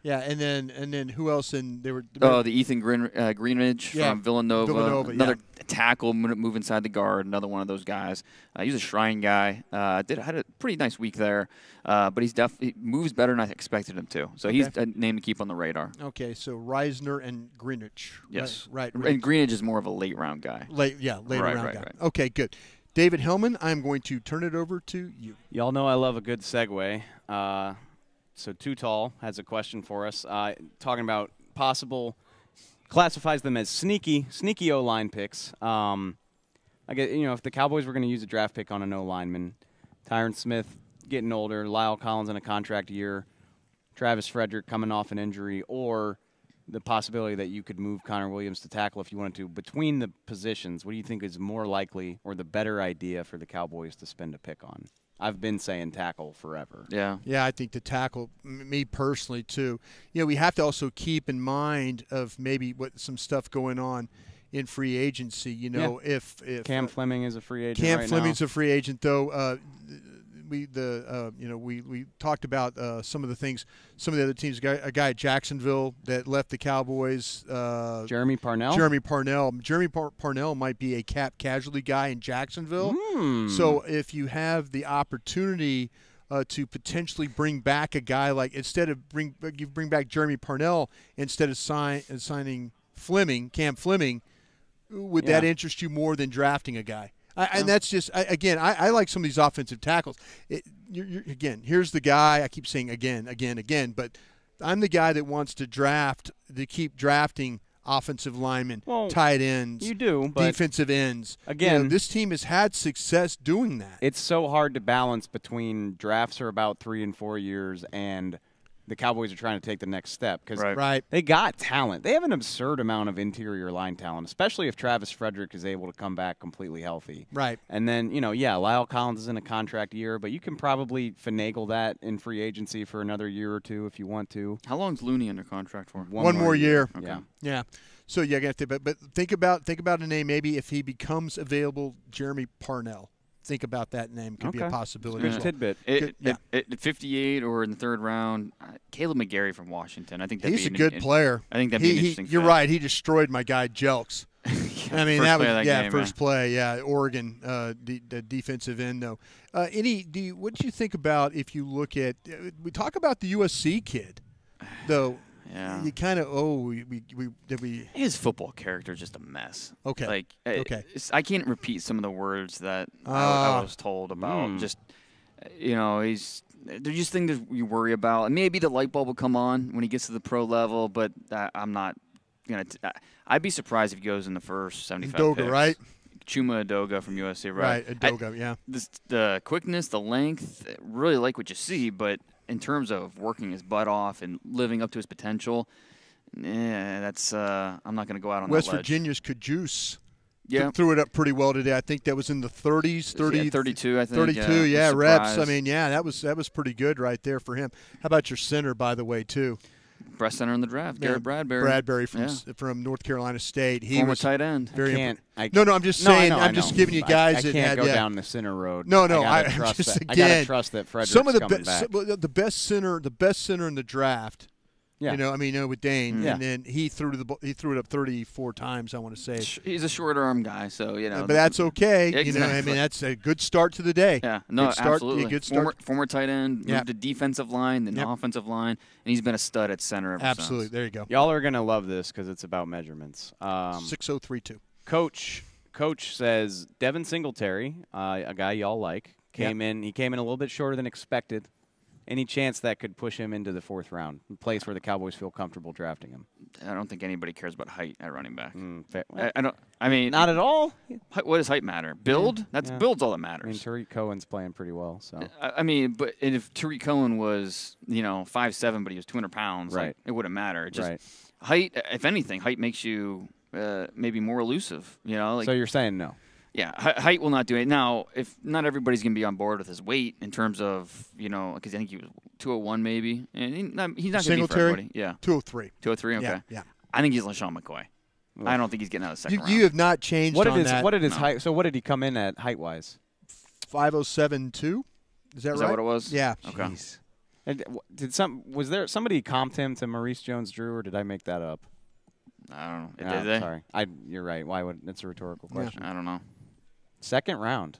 Yeah, and then who else? The Ethan Greenidge from Villanova. Another tackle, move inside the guard. Another one of those guys. He's a Shrine guy. Had a pretty nice week there. But he moves better than I expected him to. So he's a name to keep on the radar. Okay, so Reisner and Greenidge. Yes, right. And Greenidge is more of a late round guy. Later round guy. Right. Okay, good. David Hellman, I'm going to turn it over to you. Y'all know I love a good segue. So Too Tall has a question for us, talking about classifies them as sneaky O-line picks. I get, if the Cowboys were going to use a draft pick on an O-lineman, Tyron Smith getting older, Lyle Collins in a contract year, Travis Frederick coming off an injury, or the possibility that you could move Connor Williams to tackle if you wanted to. Between the positions, what do you think is more likely or the better idea for the Cowboys to spend a pick on? I've been saying tackle forever. Yeah. Yeah, I think the tackle, me personally, too. We have to also keep in mind of maybe some stuff going on in free agency. If Cam Fleming is a free agent Cam Fleming's a free agent, though. We talked about some of the things, some of the other teams. A guy at Jacksonville that left the Cowboys. Jeremy Parnell. Jeremy Parnell might be a cap casualty guy in Jacksonville. So if you have the opportunity to potentially bring back a guy like, instead of bring back Jeremy Parnell instead of signing Cam Fleming, would that interest you more than drafting a guy? And that's just, I like some of these offensive tackles. Here's the guy, I keep saying again, but I'm the guy that wants to keep drafting offensive linemen, tight ends, you do, but defensive ends. Again, this team has had success doing that. It's so hard to balance between drafts are about 3 and 4 years and the Cowboys are trying to take the next step because they got talent. They have an absurd amount of interior line talent, especially if Travis Frederick is able to come back completely healthy. Right. And then, Lyle Collins is in a contract year, but you can probably finagle that in free agency for another year or two if you want to. How long is Looney under contract for? One more year. Okay. Yeah. So you have to, but think about a name. Maybe if he becomes available, Jeremy Parnell. Think about that name. Could be a possibility. Good tidbit. At 58 or in the third round, Caleb McGarry from Washington. I think he's a good player. I think that'd be an interesting You're right. He destroyed my guy Jelks. I mean, that was first play. Yeah, Oregon, the defensive end though. What did you think about if you look at? We talk about the USC kid, though. Yeah. You kind of his football character is just a mess. Okay. I can't repeat some of the words that I was told about. Just they're just things that you worry about. And maybe the light bulb will come on when he gets to the pro level, but I'm not gonna. I'd be surprised if he goes in the first 75 Udoga, picks. right? Chuma Udoga from USC, right? Udoga, yeah. The quickness, the length, really like what you see, but in terms of working his butt off and living up to his potential, that's I'm not going to go out on West that ledge. Virginia's Kajus threw it up pretty well today. I think that was in the 30s, 32, I think. 32, reps. I mean, that was pretty good right there for him. How about your center, by the way, too? Best center in the draft, Garrett Bradbury. Bradbury from North Carolina State. He Former was tight end. I'm just saying. I'm just giving you guys. I can't go down the center road. No, I gotta trust that Frederick's coming back. The best center in the draft. Yeah. With Dane, Yeah. and then he threw it up 34 times. I want to say he's a short arm guy, so but that's okay. Exactly. That's a good start to the day. Yeah, no, absolutely. Good start. Former tight end, moved to defensive line, then offensive line, and he's been a stud at center ever Absolutely. since. There you go. Y'all are gonna love this because it's about measurements. 6032. Coach says Devin Singletary, a guy y'all like, came in. He came in a little bit shorter than expected. Any chance that could push him into the 4th round, a place where the Cowboys feel comfortable drafting him? I don't think anybody cares about height at running back. I don't. I mean, not at all. What does height matter? Build? Build's all that matters. I mean, Tariq Cohen's playing pretty well. So but if Tariq Cohen was 5'7", but he was 200 pounds, right, it wouldn't matter. Height, if anything, height makes you maybe more elusive. So you're saying no? Yeah, height will not do it. Now, if not everybody's going to be on board with his weight in terms of, because I think he was 201 maybe. And he's not going to be for everybody. Yeah. 203. 203, okay. Yeah. I think he's LaShawn McCoy. I don't think he's getting out of the second round. You have not changed on that. What did his height? So what did he come in at height-wise? 5'07" Is that right? Is that what it was? Yeah. Okay. Jeez. And was there somebody comped him to Maurice Jones-Drew, or did I make that up? I don't know. No, Did they? Sorry. You're right. Why would? That's a rhetorical question. I don't know. 2nd round.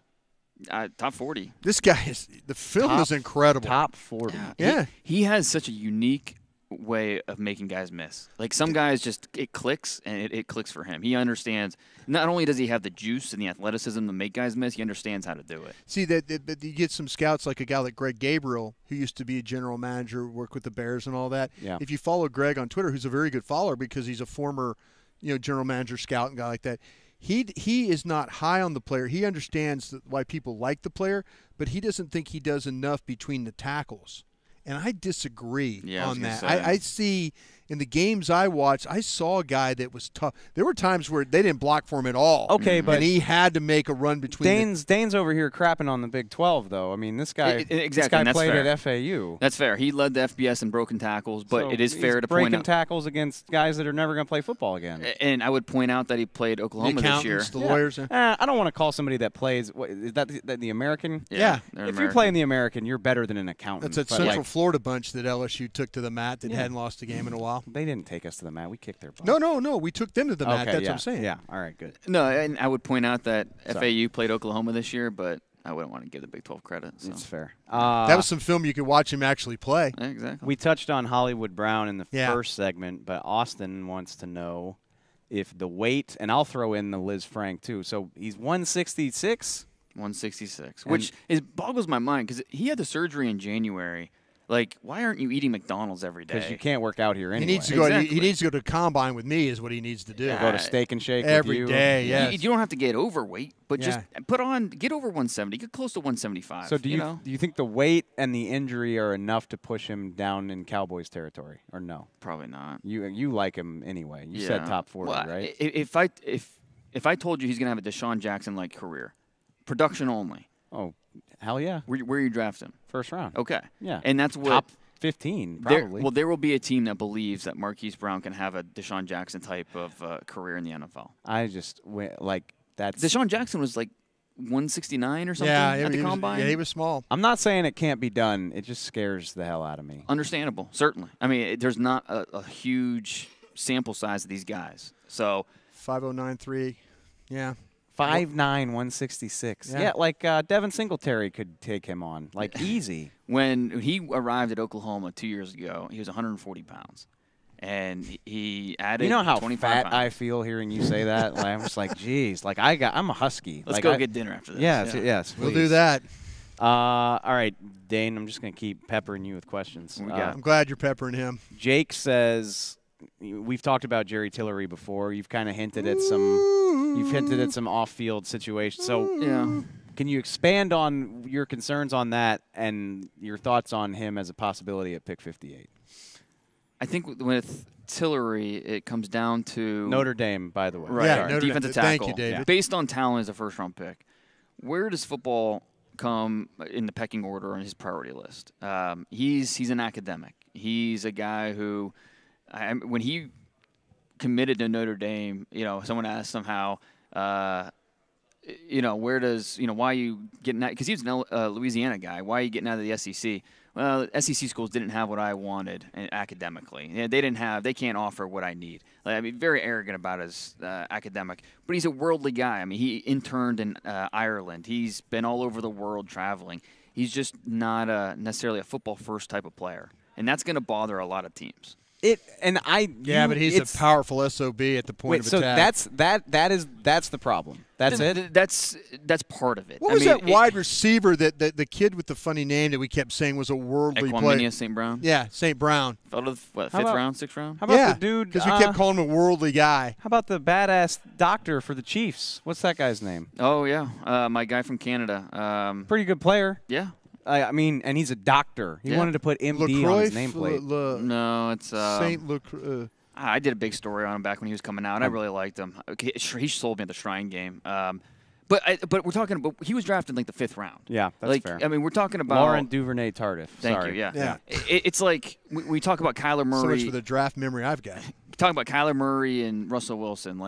Top 40. This guy the film is incredible. Top 40. Yeah. He has such a unique way of making guys miss. Like some guys it clicks, and it clicks for him. He understands. Not only does he have the juice and the athleticism to make guys miss, he understands how to do it. See, that you get some scouts like a guy like Greg Gabriel, who used to be a general manager, work with the Bears and all that. Yeah. If you follow Greg on Twitter, who's a very good follower because he's a former, general manager, scout, and guy like that. He is not high on the player. He understands why people like the player, but he doesn't think he does enough between the tackles. And I disagree on that. I see in the games I watched, I saw a guy that was tough. There were times where they didn't block for him at all. Okay, but he had to make a run between. Dane's over here crapping on the Big 12, though. I mean, this guy played at FAU. That's fair. He led the FBS in broken tackles, but so it is fair to point out breaking tackles against guys that are never going to play football again. And I would point out that he played Oklahoma this year. The lawyers. I don't want to call somebody that plays. Is that the American? Yeah. If you're playing the American, you're better than an accountant. That's a Central Florida bunch that LSU took to the mat that hadn't lost a game in a while. They didn't take us to the mat. We kicked their butt. No. We took them to the mat. That's what I'm saying. Yeah. All right. Good. No, and I would point out that FAU played Oklahoma this year, but I wouldn't want to give the Big 12 credit. So. It's fair. That was some film you could watch him actually play. Yeah, exactly. We touched on Hollywood Brown in the first segment, but Austin wants to know if the weight, and I'll throw in the Liz Frank too. So he's 166? 166, which boggles my mind because he had the surgery in January. Like, why aren't you eating McDonald's every day? Because you can't work out here anyway. He needs to go. He needs to go to Combine with me. Is what he needs to do. Go to Steak and Shake every with you. day. Yeah, you don't have to get overweight, but just get over 170, get close to 175. So do you think the weight and the injury are enough to push him down in Cowboys territory, or no? Probably not. You like him anyway. You said top 40, right? If I told you he's gonna have a Deshaun Jackson-like career, production only. Oh. Hell yeah. Where you draft him? 1st round. Okay. Yeah. And that's what top 15 probably. There will be a team that believes that Marquise Brown can have a Deshaun Jackson type of career in the NFL. I just that's Deshaun Jackson was like 169 or something at the Combine. He was small. I'm not saying it can't be done. It just scares the hell out of me. Understandable, certainly. I mean, there's not a huge sample size of these guys. So 5.093. Yeah. 5'9", 166. Yeah, like Devin Singletary could take him on, like easy. When he arrived at Oklahoma 2 years ago, he was 140 pounds. And he added 25 You know how fat pounds. I feel hearing you say that? Like, I'm just like, geez. Like, I'm a husky. Let's like, go get dinner after this. Yes, we'll do that. All right, Dane, I'm just going to keep peppering you with questions. I'm glad you're peppering him. Jake says, we've talked about Jerry Tillery before. You've kind of hinted at some off-field situations. So, can you expand on your concerns on that and your thoughts on him as a possibility at pick 58? I think with Tillery, it comes down to Notre Dame, by the way. Right, defensive tackle. Thank you, David. Based on talent as a first-round pick, where does football come in the pecking order on his priority list? He's an academic. He's a guy who when he committed to Notre Dame, someone asked him how, where does, why are you getting out? Because he was a Louisiana guy. Why are you getting out of the SEC? Well, SEC schools didn't have what I wanted academically. They can't offer what I need. Very arrogant about his academic. But he's a worldly guy. He interned in Ireland. He's been all over the world traveling. He's just not necessarily a football-first type of player. And that's going to bother a lot of teams. But he's a powerful SOB at the point of attack. So that's the problem. That's it. That's part of it. What was that wide receiver that the kid with the funny name that we kept saying was a worldly player? St. Brown. Yeah, St. Brown. Fell to the 5th round, 6th round. How about the dude? Because we kept calling him a worldly guy. How about the badass doctor for the Chiefs? What's that guy's name? Oh yeah, my guy from Canada. Pretty good player. Yeah. And he's a doctor. He wanted to put MD on his nameplate. No, it's Saint Luc. I did a big story on him back when he was coming out. I really liked him. He sold me at the Shrine game. But we're talking about he was drafted in like the 5th round. Yeah, that's fair. We're talking about Laurent Duvernay-Tardif. Thank you. Yeah. It's like we talk about Kyler Murray. So much for the draft memory I've got. Talking about Kyler Murray and Russell Wilson.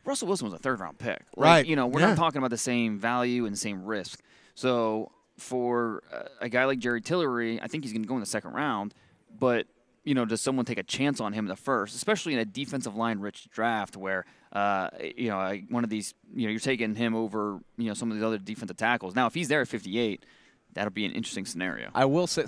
Russell Wilson was a 3rd round pick. Right. We're not talking about the same value and the same risk. So for a guy like Jerry Tillery, I think he's going to go in the 2nd round. But, does someone take a chance on him in the 1st, especially in a defensive line-rich draft where, one of these, you're taking him over, some of these other defensive tackles. Now, if he's there at 58, that'll be an interesting scenario. I will say,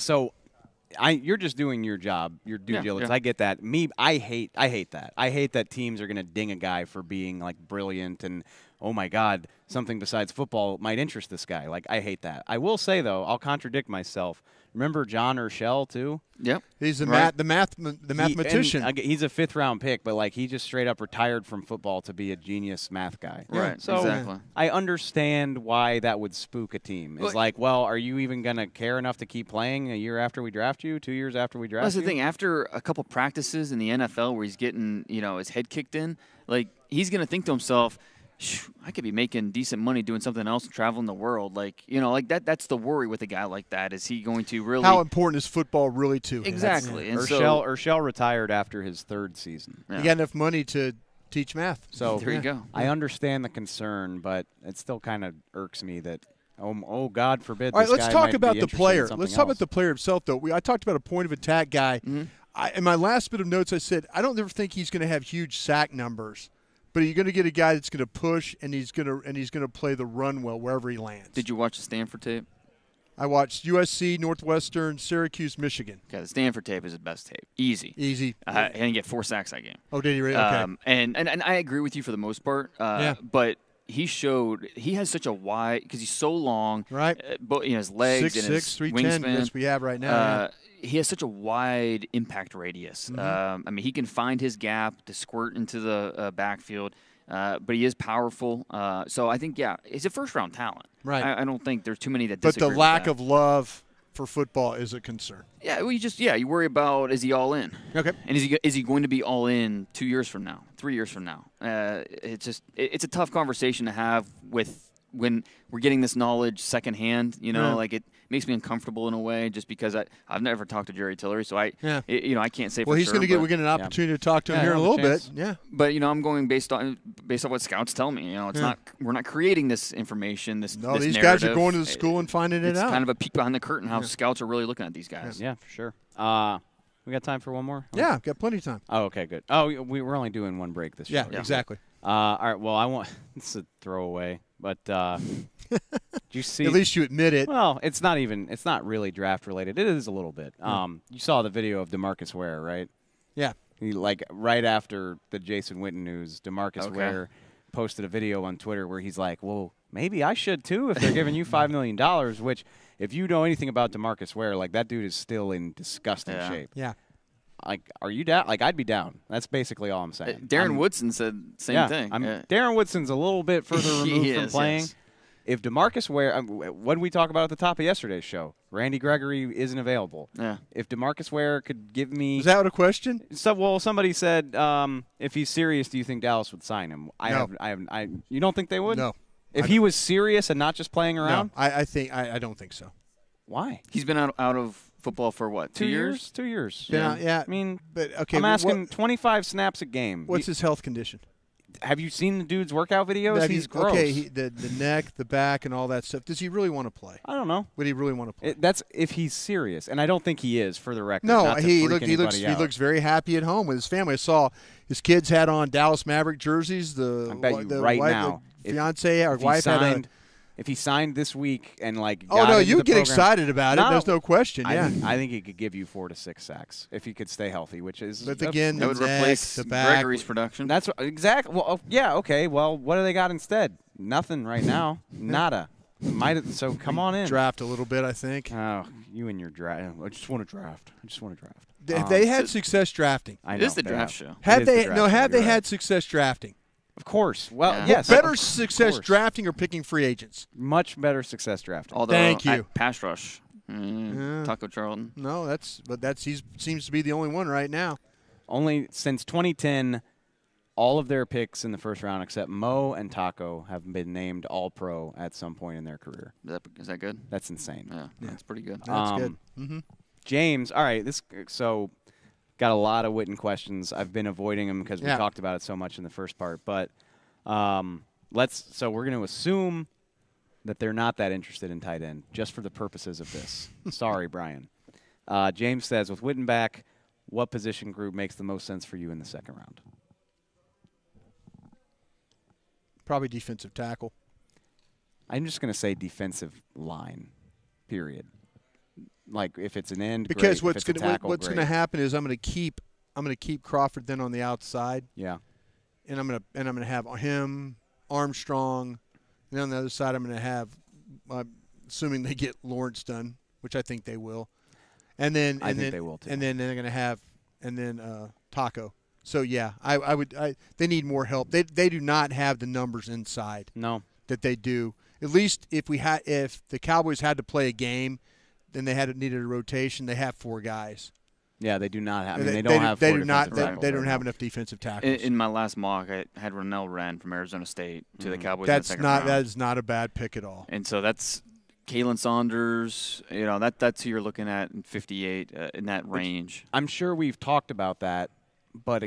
you're just doing your job, your due diligence. Yeah. I get that. I hate that. I hate that teams are going to ding a guy for being, brilliant and, oh, my God, something besides football might interest this guy. I hate that. I will say, though, I'll contradict myself. Remember John Urschel, too? Yep. He's the mathematician. He's a 5th round pick, but he just straight up retired from football to be a genius math guy. Right. So exactly. I understand why that would spook a team. It's are you even going to care enough to keep playing a year after we draft you, 2 years after we draft you? That's the thing. After a couple practices in the NFL where he's getting, his head kicked in, he's going to think to himself, I could be making decent money doing something else and traveling the world. That's the worry with a guy like that. Is he going to really – How important is football really to him? Exactly. And Urschel retired after his 3rd season. Yeah. He got enough money to teach math. So there you go. I understand the concern, but it still kind of irks me that oh God forbid. All right, this let's guy talk might about be the player. interested in Let's something talk about else. the player himself, though. I talked about a point of attack guy. Mm-hmm. In my last bit of notes, I said I don't ever think he's going to have huge sack numbers. But you're going to get a guy that's going to push, and he's going to play the run well wherever he lands. Did you watch the Stanford tape? I watched USC, Northwestern, Syracuse, Michigan. Okay, the Stanford tape is his best tape. Easy. He didn't get 4 sacks that game. Oh, did he really? Okay. And I agree with you for the most part. But he showed he has such a wide because he's so long. Right. His legs 6'6", and his 310, wingspan. as we have right now. He has such a wide impact radius. Mm-hmm. He can find his gap to squirt into the backfield. But he is powerful. So I think, he's a first-round talent. Right. I don't think there's too many that But disagree the lack with that. of love for football is a concern. Yeah, you worry about, is he all in? Okay. And is he going to be all in 2 years from now, 3 years from now? It's a tough conversation to have when we're getting this knowledge secondhand. It makes me uncomfortable in a way, just because I've never talked to Jerry Tillery, so I can't say. Well, for he's sure, we're getting an opportunity to talk to him here in a little bit. Yeah. But I'm going based on what scouts tell me. It's not we're not creating this information. These guys narrative. are going to the school and finding it out. It's kind of a peek behind the curtain how scouts are really looking at these guys. Yeah, for sure. We got time for one more? Yeah, got plenty of time. Oh, okay, good. Oh, we're only doing one break this show. Yeah, exactly. All right. Well, it's a throwaway, but did you see? At least you admit it. Well, it's not really draft related. It is a little bit. You saw the video of DeMarcus Ware, right? Yeah. He right after the Jason Witten news, DeMarcus Ware posted a video on Twitter where he's like, "Well, maybe I should too if they're giving you $5 million." Which, if you know anything about DeMarcus Ware, that dude is still in disgusting shape. Yeah. Are you down? I'd be down. That's basically all I'm saying. Darren Woodson said same thing. Darren Woodson's a little bit further removed from playing. Yes. If DeMarcus Ware, what did we talk about at the top of yesterday's show? Randy Gregory isn't available. Yeah. If DeMarcus Ware could give me, is that a question? Somebody said, if he's serious, do you think Dallas would sign him? No. You don't think they would? No. If he was serious and not just playing around? No, I don't think so. Why? He's been out of football for what? 2 years? 2 years. Yeah. I mean, but okay. I'm asking 25 snaps a game. What's his health condition? Have you seen the dude's workout videos? He's gross. Okay, the neck, the back, and all that stuff. Does he really want to play? I don't know. Would he really want to play? That's if he's serious, and I don't think he is. For the record, no, not to he freak looks very happy at home with his family. I saw his kids had on Dallas Maverick jerseys. I bet you right now, fiance or wife had if he signed this week and like you'd get excited about it. There's no question. I think he could give you 4 to 6 sacks if he could stay healthy, which is. But again, that would replace Gregory's production. That's what, exactly. Well, yeah, okay. Well, what do they got instead? Nothing right now. Nada. So come on in. Draft a little bit, I think. Oh, you and your draft. I just want to draft. If they had success drafting, I know, it is the draft show. Have they had success drafting? Of course. Well, yes. Better success drafting or picking free agents? Much better success drafting. Although, thank you. Pass rush. Taco Charlton. No, he seems to be the only one right now. Only since 2010, all of their picks in the first round except Mo and Taco have been named All-Pro at some point in their career. Is that good? That's insane. Yeah, that's pretty good. That's good. Mm-hmm. James, all right, got a lot of Witten questions. I've been avoiding them because we talked about it so much in the first part. But so we're going to assume that they're not that interested in tight end, just for the purposes of this. Sorry, Brian. James says, with Witten back, what position group makes the most sense for you in the second round? Probably defensive tackle. I'm just going to say defensive line, period. Like if it's an end, because great. what's going to happen is I'm going to keep Crawford then on the outside. Yeah, and I'm going to have him, Armstrong, and on the other side I'm going to have, assuming they get Lawrence done, which I think they will, and then I think they will too. And then they're going to have Taco. So yeah, they need more help. They do not have the numbers inside. No, that they do. At least if the Cowboys had to play a game. Then they needed a rotation. They have 4 guys. Yeah, they do not have. They don't have. They do not. They don't have enough defensive tackles. In my last mock, I had Ronell Wren from Arizona State to the Cowboys. That is not a bad pick at all. And so that's Kalen Saunders. That's who you're looking at in 58 in that range. I'm sure we've talked about that, but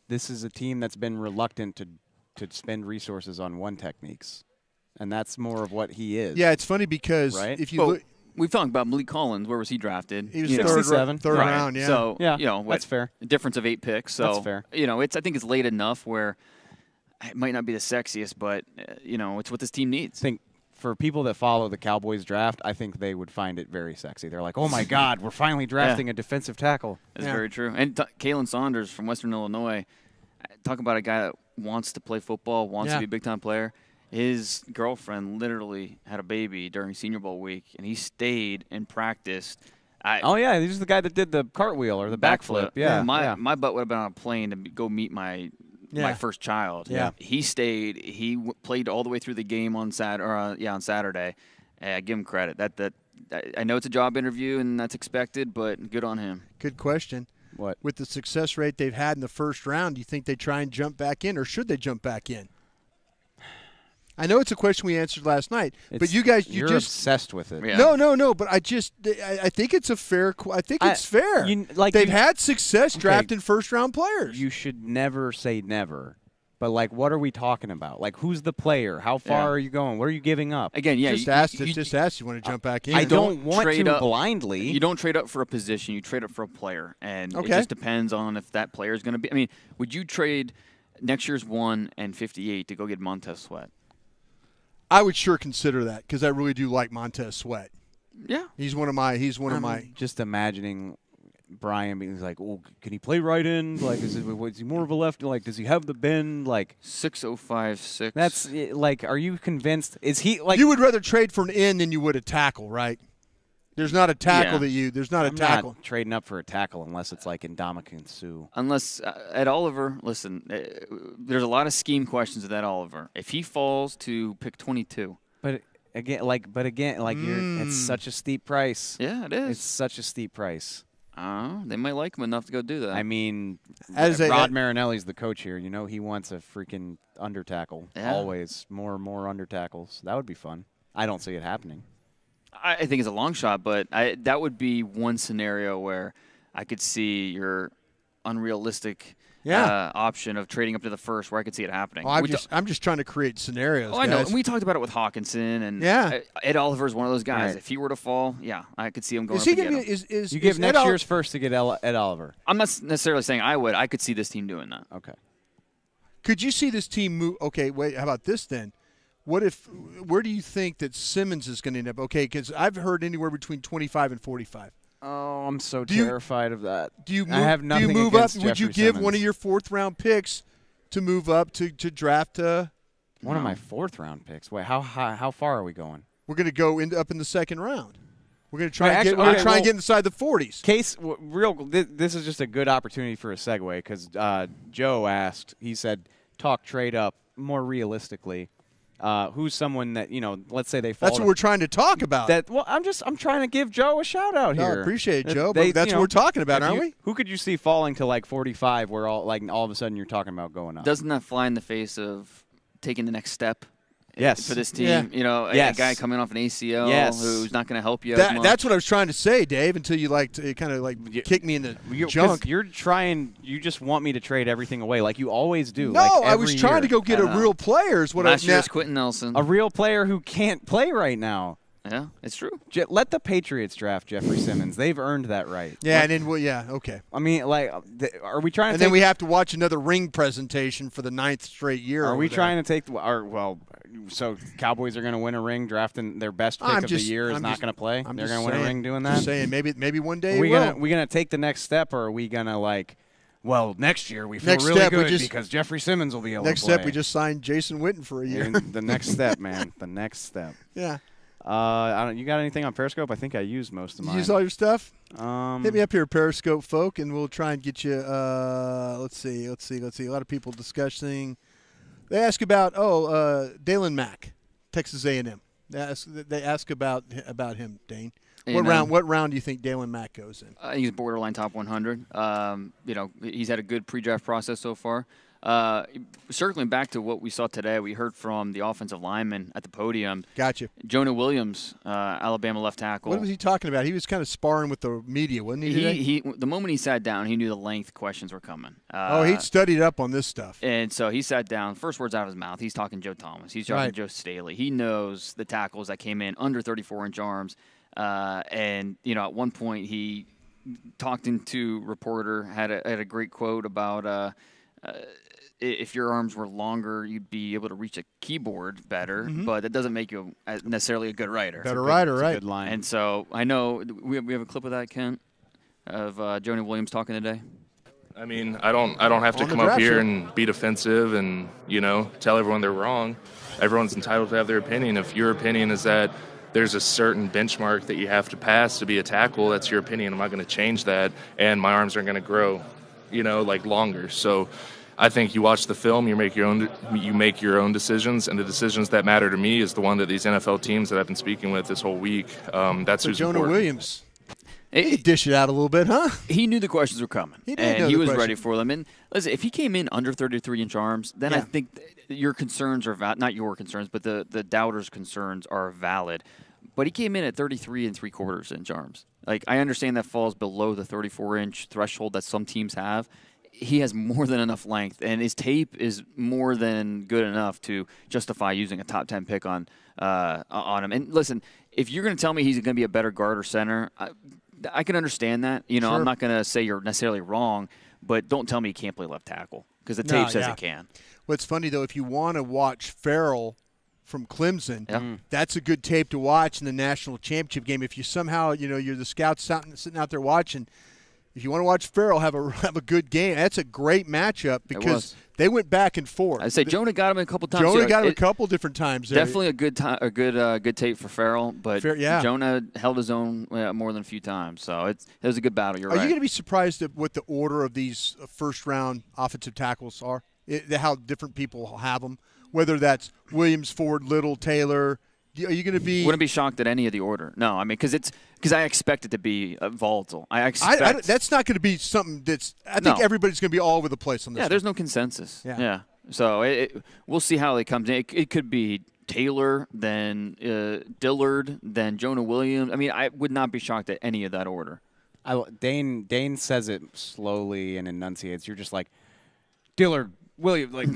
this is a team that's been reluctant to spend resources on one techniques, and that's more of what he is. Yeah, it's funny because if you look. We've talked about Malik Collins. Where was he drafted? He was third round. Yeah. So that's fair. A difference of 8 picks. So that's fair. I think it's late enough where it might not be the sexiest, but it's what this team needs. I think for people that follow the Cowboys draft, I think they would find it very sexy. They're like, oh my God, we're finally drafting a defensive tackle. That's very true. And Kalen Saunders from Western Illinois. Talk about a guy that wants to play football, wants to be a big time player. His girlfriend literally had a baby during Senior Bowl week, and he stayed and practiced. He's the guy that did the cartwheel or the backflip. Yeah, my butt would have been on a plane to go meet my first child. Yeah, he stayed. He played all the way through the game on Saturday. I give him credit. That I know it's a job interview and that's expected, but good on him. Good question. What with the success rate they've had in the first round, do you think they try and jump back in, or should they jump back in? I know it's a question we answered last night, but you're just obsessed with it. Yeah. No. But I think it's a fair. I think it's fair. They've had success drafting first-round players. You should never say never. But what are we talking about? Who's the player? How far are you going? What are you giving up? Again, just ask. You want to jump back in? I don't want to blindly. You don't trade up for a position. You trade up for a player, and it just depends on if that player is going to be. I mean, would you trade next year's 1 and 58 to go get Montez Sweat? I would sure consider that because I really do like Montez Sweat. Yeah, he's one of my. Just imagining Brian being like, "Oh, can he play right end? Is he more of a left? Does he have the bend? 6.056? That's are you convinced? Is he You would rather trade for an end than you would a tackle, right? There's not a tackle There's not a tackle. Not trading up for a tackle unless it's Ndamukong Suh. Unless Ed Oliver, listen, there's a lot of scheme questions with Ed Oliver. If he falls to pick 22, but again, it's such a steep price. Yeah, it is. It's such a steep price. They might like him enough to go do that. I mean, Rod Marinelli's the coach here. He wants a freaking under tackle. Yeah. Always more under tackles. That would be fun. I don't see it happening. I think it's a long shot, but that would be one scenario where I could see your unrealistic option of trading up to the first, where I could see it happening. Well, I'm just trying to create scenarios. Oh, I know. And we talked about it with Hawkinson, and Ed Oliver's one of those guys. Right. If he were to fall, I could see him going. You give next year's first to get Ed Oliver? I'm not necessarily saying I would. I could see this team doing that. Okay. Could you see this team move? Okay, wait. How about this then? Where do you think that Simmons is going to end up? Okay, because I've heard anywhere between 25 and 45. Oh, I'm so terrified of that. Do you move, I have nothing do you move up? Jeffrey Would you give Simmons. one of your fourth-round picks to move up to draft? One of my fourth-round picks. Wait, how far are we going? We're going to go up in the second round. We're going to try and get inside the 40s. This is just a good opportunity for a segue because Joe asked. He said, "Talk trade up more realistically." Who's someone that, let's say they fall. That's what we're trying to talk about. I'm trying to give Joe a shout out here. I appreciate it, Joe, but that's what we're talking about, aren't we? Who could you see falling to like 45 where all of a sudden you're talking about going up? Doesn't that fly in the face of taking the next step? Yes. For this team, a guy coming off an ACL who's not going to help you as much. That's what I was trying to say, Dave, until you kind of kick me in the junk. You just want me to trade everything away like you always do. No, I was trying to go get a real player. Last year's Quentin Nelson. A real player who can't play right now. Yeah, it's true. Let the Patriots draft Jeffrey Simmons. They've earned that right. Yeah, and then okay. I mean, are we trying to? And then we have to watch another ring presentation for the 9th straight year. Are we trying to take so Cowboys are going to win a ring drafting their best pick of the year is not going to play? They're going to win a ring doing that? Just saying, maybe one day we going to take the next step, or are we going to next year we feel really good because Jeffrey Simmons will be able to play. Next step, we just signed Jason Witten for a year. The next step, man. The next step. Yeah. You got anything on Periscope? I think I used most of mine. You used all your stuff? Hit me up here, Periscope folk, and we'll try and get you. Let's see. A lot of people discussing. They ask about Dalen Mack, Texas A&M. They ask about him, Dane. What round do you think Dalen Mack goes in? He's borderline top 100. He's had a good pre-draft process so far. Circling back to what we saw today, we heard from the offensive lineman at the podium. Gotcha. Jonah Williams, Alabama left tackle. What was he talking about? He was kind of sparring with the media, wasn't he? The moment he sat down, he knew the length questions were coming. He'd studied up on this stuff. And so he sat down. First words out of his mouth, he's talking Joe Thomas. He's talking Joe Staley. He knows the tackles that came in under 34-inch arms. And at one point he talked into reporter, had a great quote about if your arms were longer, you'd be able to reach a keyboard better, but that doesn't make you necessarily a good writer. Better writer, right? Good line. And so I know we have a clip of that, Kent, of Jonah Williams talking today. I mean, I don't have to come up here and be defensive and tell everyone they're wrong. Everyone's entitled to have their opinion. If your opinion is that there's a certain benchmark that you have to pass to be a tackle, that's your opinion. I'm not going to change that, and my arms aren't going to grow, longer. So I think you watch the film, you make your own decisions, and the decisions that matter to me is the one that these NFL teams that I've been speaking with this whole week. That's who's Jonah important. Williams. He dish it out a little bit, huh? He knew the questions were coming, he was ready for them. And listen, if he came in under 33-inch arms, then I think your concerns are not your concerns, but the doubters' concerns are valid. But he came in at 33 3/4-inch arms. I understand that falls below the 34-inch threshold that some teams have. He has more than enough length, and his tape is more than good enough to justify using a top 10 pick on him. And listen, if you're going to tell me he's going to be a better guard or center, I can understand that. Sure. I'm not going to say you're necessarily wrong, but don't tell me he can't play left tackle because the tape says he can. What's funny, though, if you want to watch Farrell from Clemson, that's a good tape to watch in the national championship game. If you somehow, you're the scouts sitting out there watching, if you want to watch Farrell have a good game, that's a great matchup because they went back and forth. I say Jonah got him a couple times. Jonah got him a couple different times. Definitely a good tape for Farrell, but Jonah held his own more than a few times. So it was a good battle. You're right. Are you going to be surprised at what the order of these first-round offensive tackles are? How different people have them, whether that's Williams, Ford, Little, Taylor. Are you going to be? Wouldn't be shocked at any of the order. No, I mean because I expect it to be volatile. I expect that's not going to be something that's. I think everybody's going to be all over the place on this. Yeah, there's no consensus. Yeah. So we'll see how it comes in. It could be Taylor, then Dillard, then Jonah Williams. I mean, I would not be shocked at any of that order. Dane says it slowly and enunciates. You're just like, Dillard, Williams, like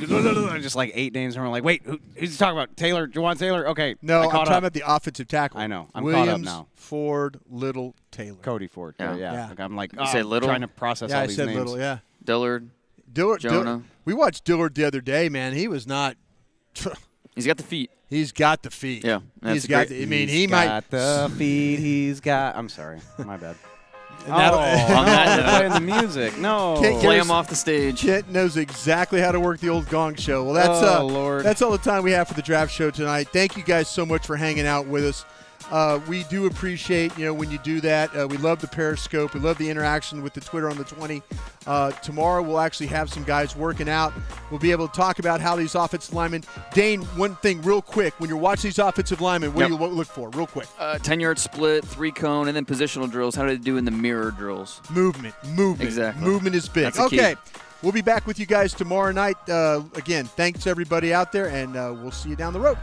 just like 8 names, and we're like, wait, who's talking about? Taylor, Juwan Taylor? Okay, no, I'm talking about the offensive tackle. I know, I'm Williams, caught up now. Ford, Little, Taylor, Cody Ford. Yeah. Like, I'm like, you say Little? Trying to process all these names. I said Little. Yeah, Dillard, Jonah. We watched Dillard the other day, man. He was not. He's got the feet. He's got the feet. Yeah, he's got. He got might the feet. He's got. I'm sorry, my bad. Playing the music. No, play him off the stage. Kit knows exactly how to work the old gong show. Well, that's Lord. That's all the time we have for the draft show tonight. Thank you guys so much for hanging out with us. We do appreciate when you do that. We love the Periscope. We love the interaction with the Twitter on the 20. Tomorrow we'll actually have some guys working out. We'll be able to talk about how these offensive linemen. Dane, one thing real quick. When you're watching these offensive linemen, what do you look for real quick? 10-yard split, 3-cone, and then positional drills. How do they do in the mirror drills? Movement. Exactly. Movement is big. That's okay. We'll be back with you guys tomorrow night. Again, thanks everybody out there, and we'll see you down the road.